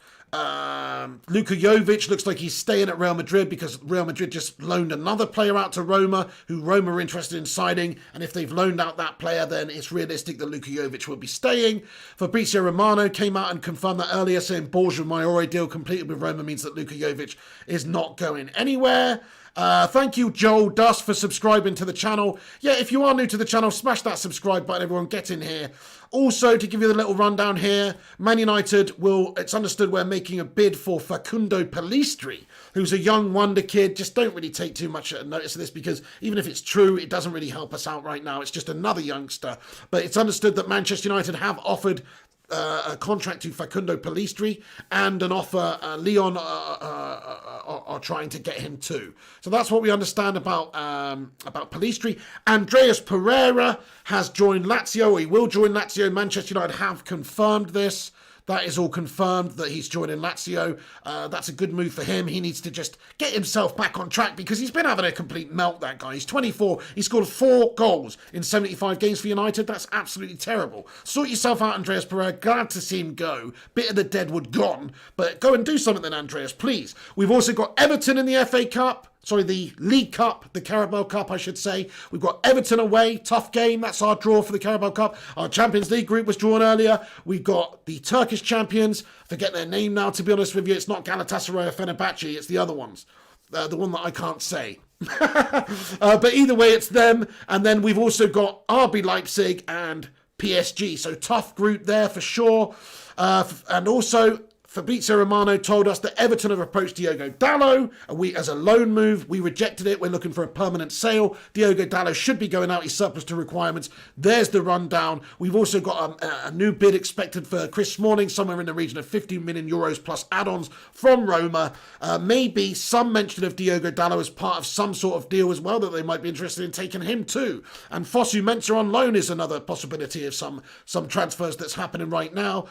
Luka Jovic. Looks like he's staying at Real Madrid because Real Madrid just loaned another player out to Roma, who Roma are interested in signing. And if they've loaned out that player, then it's realistic that Luka Jovic will be staying. Fabrizio Romano came out and confirmed that earlier, saying Borja Maioria deal completed with Roma means that Luka Jovic is not going anywhere. Thank you, Joel Dust, for subscribing to the channel. Yeah, if you are new to the channel, smash that subscribe button, everyone. Get in here. Also, to give you the little rundown here, Man United it's understood we're making a bid for Facundo Pellistri, who's a young wonder kid. Just don't really take too much notice of this, because even if it's true, it doesn't really help us out right now. It's just another youngster. But it's understood that Manchester United have offered a contract to Facundo Pellistri, and an offer Lyon are trying to get him too. So that's what we understand about Pellistri. Andreas Pereira has joined Lazio, or he will join Lazio. Manchester United have confirmed this. That is all confirmed, that he's joining Lazio. That's a good move for him. He needs to just get himself back on track, because he's been having a complete melt, that guy. He's 24. He scored 4 goals in 75 games for United. That's absolutely terrible. Sort yourself out, Andreas Pereira. Glad to see him go. Bit of the deadwood gone. But go and do something then, Andreas, please. We've also got Everton in the FA Cup. Sorry, the League Cup, the Carabao Cup, I should say. We've got Everton away, tough game. That's our draw for the Carabao Cup. Our Champions League group was drawn earlier. We've got the Turkish champions. Forget their name now, to be honest with you. It's not Galatasaray or Fenerbahce, it's the other ones. The one that I can't say. But either way, it's them. And then we've also got RB Leipzig and PSG. So tough group there for sure. And also, Fabrizio Romano told us that Everton have approached Diogo Dalot, and we, as a loan move, we rejected it. We're looking for a permanent sale. Diogo Dalot should be going out. He's surplus to requirements. There's the rundown. We've also got a new bid expected for Chris Smalling, somewhere in the region of 15 million euros plus add-ons from Roma. Maybe some mention of Diogo Dalot as part of some sort of deal as well, that they might be interested in taking him too. And Fosu Mensah on loan is another possibility of some transfers that's happening right now.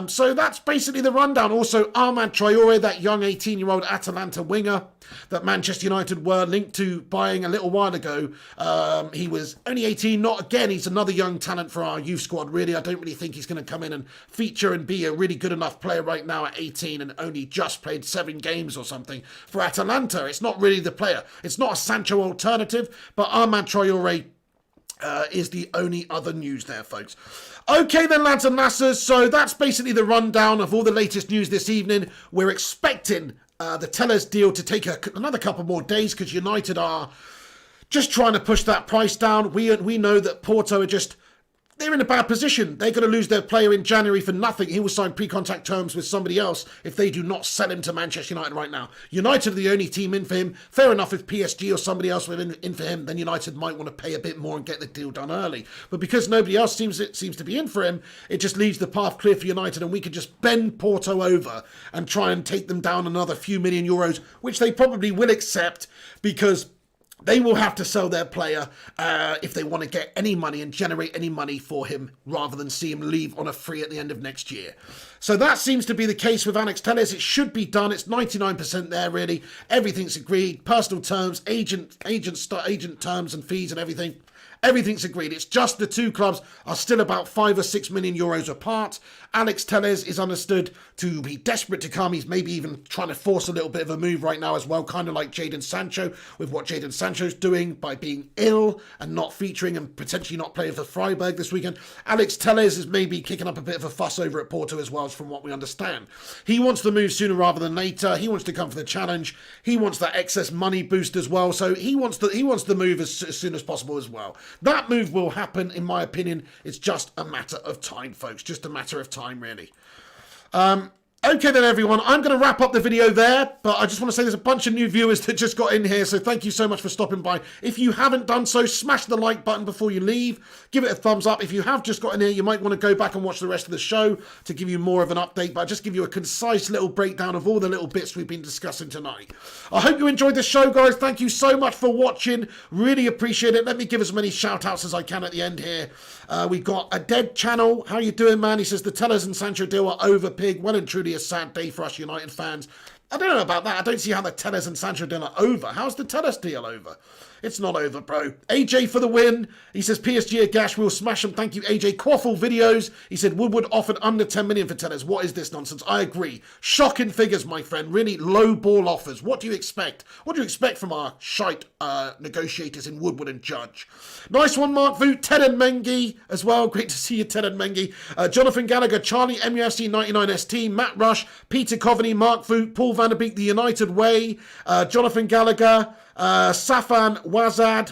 So that's basically the rundown. Also, Armand Traore, that young 18-year-old Atalanta winger that Manchester United were linked to buying a little while ago. He was only 18, not again. He's another young talent for our youth squad, really. I don't really think he's going to come in and feature and be a really good enough player right now at 18 and only just played 7 games or something for Atalanta. It's not really the player. It's not a Sancho alternative, but Armand Traore is the only other news there, folks. Okay then, lads and lasses, so that's basically the rundown of all the latest news this evening. We're expecting the Tellers deal to take another couple more days, because United are just trying to push that price down. We know that Porto are just, they're in a bad position. They're going to lose their player in January for nothing. He will sign pre-contract terms with somebody else if they do not sell him to Manchester United right now. United are the only team in for him. Fair enough, if PSG or somebody else were in for him, then United might want to pay a bit more and get the deal done early. But because nobody else seems to be in for him, it just leaves the path clear for United, and we could just bend Porto over and try and take them down another few million euros, which they probably will accept, because they will have to sell their player if they want to get any money and generate any money for him, rather than see him leave on a free at the end of next year. So that seems to be the case with Alex Telles. It should be done. It's 99% there, really. Everything's agreed. Personal terms, agent terms and fees and everything. Everything's agreed. It's just the two clubs are still about 5 or 6 million euros apart. Alex Telles is understood to be desperate to come. He's maybe even trying to force a little bit of a move right now as well, kind of like Jadon Sancho, with what Jadon Sancho's doing by being ill and not featuring and potentially not playing for Freiburg this weekend. Alex Telles is maybe kicking up a bit of a fuss over at Porto as well, from what we understand. He wants to move sooner rather than later. He wants to come for the challenge. He wants that excess money boost as well. So he wants the move as soon as possible as well. That move will happen, in my opinion. It's just a matter of time, folks. Just a matter of time, really. Okay then, everyone, I'm going to wrap up the video there, but I just want to say there's a bunch of new viewers that just got in here, so thank you so much for stopping by. If you haven't done so, smash the like button before you leave. Give it a thumbs up. If you have just got in here, you might want to go back and watch the rest of the show to give you more of an update, but I'll just give you a concise little breakdown of all the little bits we've been discussing tonight. I hope you enjoyed the show, guys. Thank you so much for watching. Really appreciate it. Let me give as many shout-outs as I can at the end here. We've got a Dead Channel. How you doing, man? He says, the Telles and Sancho deal are over, pig. Well and truly a sad day for us United fans. I don't know about that. I don't see how the Telles and Sancho deal are over. How's the Telles deal over? It's not over, bro. AJ for the win. He says, PSG are gash. We'll smash them. Thank you, AJ. Quaffle videos. He said, Woodward offered under 10 million for Telles. What is this nonsense? I agree. Shocking figures, my friend. Really low ball offers. What do you expect? What do you expect from our shite negotiators in Woodward and Judge? Nice one, Mark Voot. Ted and Mengi as well. Great to see you, Ted and Mengi. Jonathan Gallagher, Charlie, MUFC 99ST, Matt Rush, Peter Coveney, Mark Voot, Paul Van Der Beek, The United Way, Jonathan Gallagher, Safan Wazad.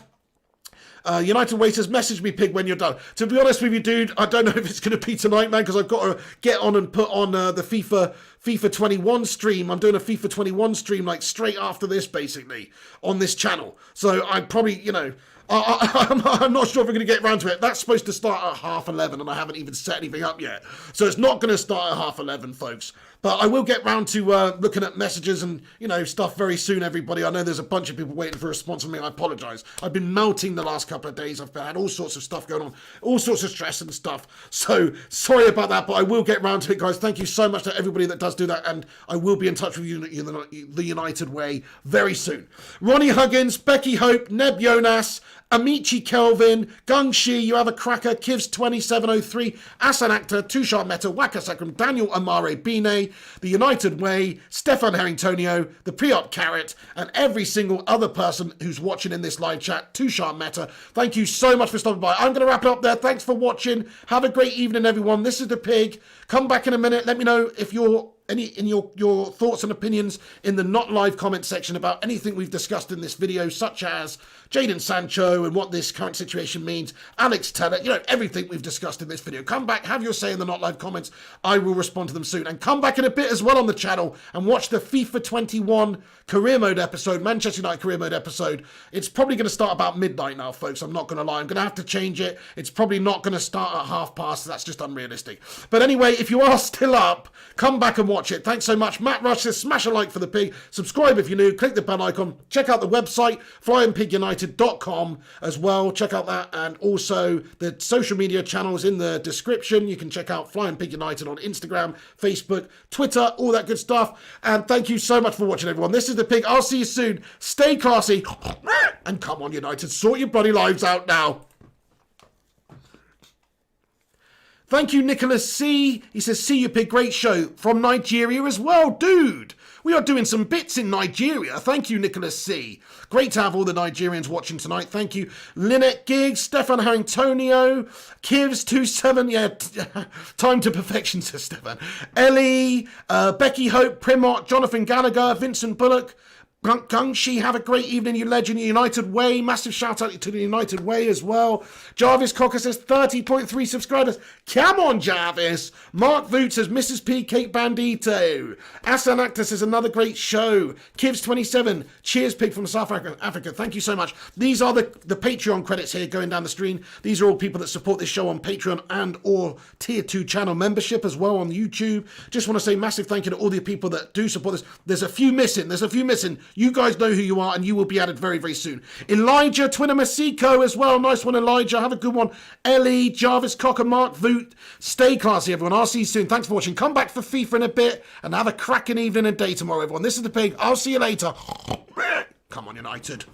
United Waiters, message me, pig, when you're done. To be honest with you, dude, I don't know if it's going to be tonight, man, because I've got to get on and put on the FIFA 21 stream. I'm doing a FIFA 21 stream, like, straight after this, basically, on this channel. So I probably, you know, I'm not sure if we're going to get around to it. That's supposed to start at 11:30, and I haven't even set anything up yet. So it's not going to start at 11:30, folks. But I will get round to looking at messages and, you know, stuff very soon, everybody. I know there's a bunch of people waiting for a response from me. I apologise. I've been melting the last couple of days. I've had all sorts of stuff going on, all sorts of stress and stuff. So sorry about that, but I will get round to it, guys. Thank you so much to everybody that does do that, and I will be in touch with you the United way very soon. Ronnie Huggins, Becky Hope, Neb Jonas, Amici Kelvin, Gung Shi, you have a cracker, Kivs 2703, Asan Actor, Tushar Meta, Waka Sakram, Daniel Amare Bine, The United Way, Stefan Harringtonio, The Priot Carrot, and every single other person who's watching in this live chat, Tushar Meta. Thank you so much for stopping by. I'm going to wrap it up there. Thanks for watching. Have a great evening, everyone. This is The Pig. Come back in a minute. Let me know if you're your thoughts and opinions in the not live comment section about anything we've discussed in this video, such as Jadon Sancho and what this current situation means, Alex Telles, you know, everything we've discussed in this video. Come back, have your say in the not live comments. I will respond to them soon. And come back in a bit as well on the channel and watch the FIFA 21 career mode episode, Manchester United career mode episode. It's probably going to start about midnight now, folks. I'm not going to lie. I'm going to have to change it. It's probably not going to start at past. That's just unrealistic. But anyway, if you are still up, come back and watch it. Thanks so much. Matt Rush says, smash a like for the pig. Subscribe if you're new. Click the bell icon. Check out the website, flyandpigunited.com as well. Check out that. And also the social media channels in the description. You can check out Fly and Pig United on Instagram, Facebook, Twitter, all that good stuff. And thank you so much for watching, everyone. This is the pig. I'll see you soon. Stay classy. And come on, United. Sort your bloody lives out now. Thank you, Nicholas C. He says, see you, pig. Great show. From Nigeria as well. Dude, we are doing some bits in Nigeria. Thank you, Nicholas C. Great to have all the Nigerians watching tonight. Thank you. Lynette Giggs, Stefan Harringtonio, Kivs27. Yeah, time to perfection, says Stefan. Ellie, Becky Hope, Primot, Jonathan Gallagher, Vincent Bullock, Gungshi, have a great evening, you legend. United Way, massive shout out to the United Way as well. Jarvis Cocker says 30.3 subscribers. Come on, Jarvis. Mark Voot says Mrs. P, Cake Bandito. Asan Actor says another great show. Kivs27, cheers, Pig from South Africa. Thank you so much. These are the Patreon credits here going down the screen. These are all people that support this show on Patreon and or Tier 2 channel membership as well on YouTube. Just want to say massive thank you to all the people that do support this. There's a few missing. You guys know who you are, and you will be added very, very soon. Elijah Twinamasico as well. Nice one, Elijah. Have a good one. Ellie, Jarvis Cocker, Mark Voot. Stay classy, everyone. I'll see you soon. Thanks for watching. Come back for FIFA in a bit, and have a cracking evening and day tomorrow, everyone. This is the Pig. I'll see you later. Come on, United.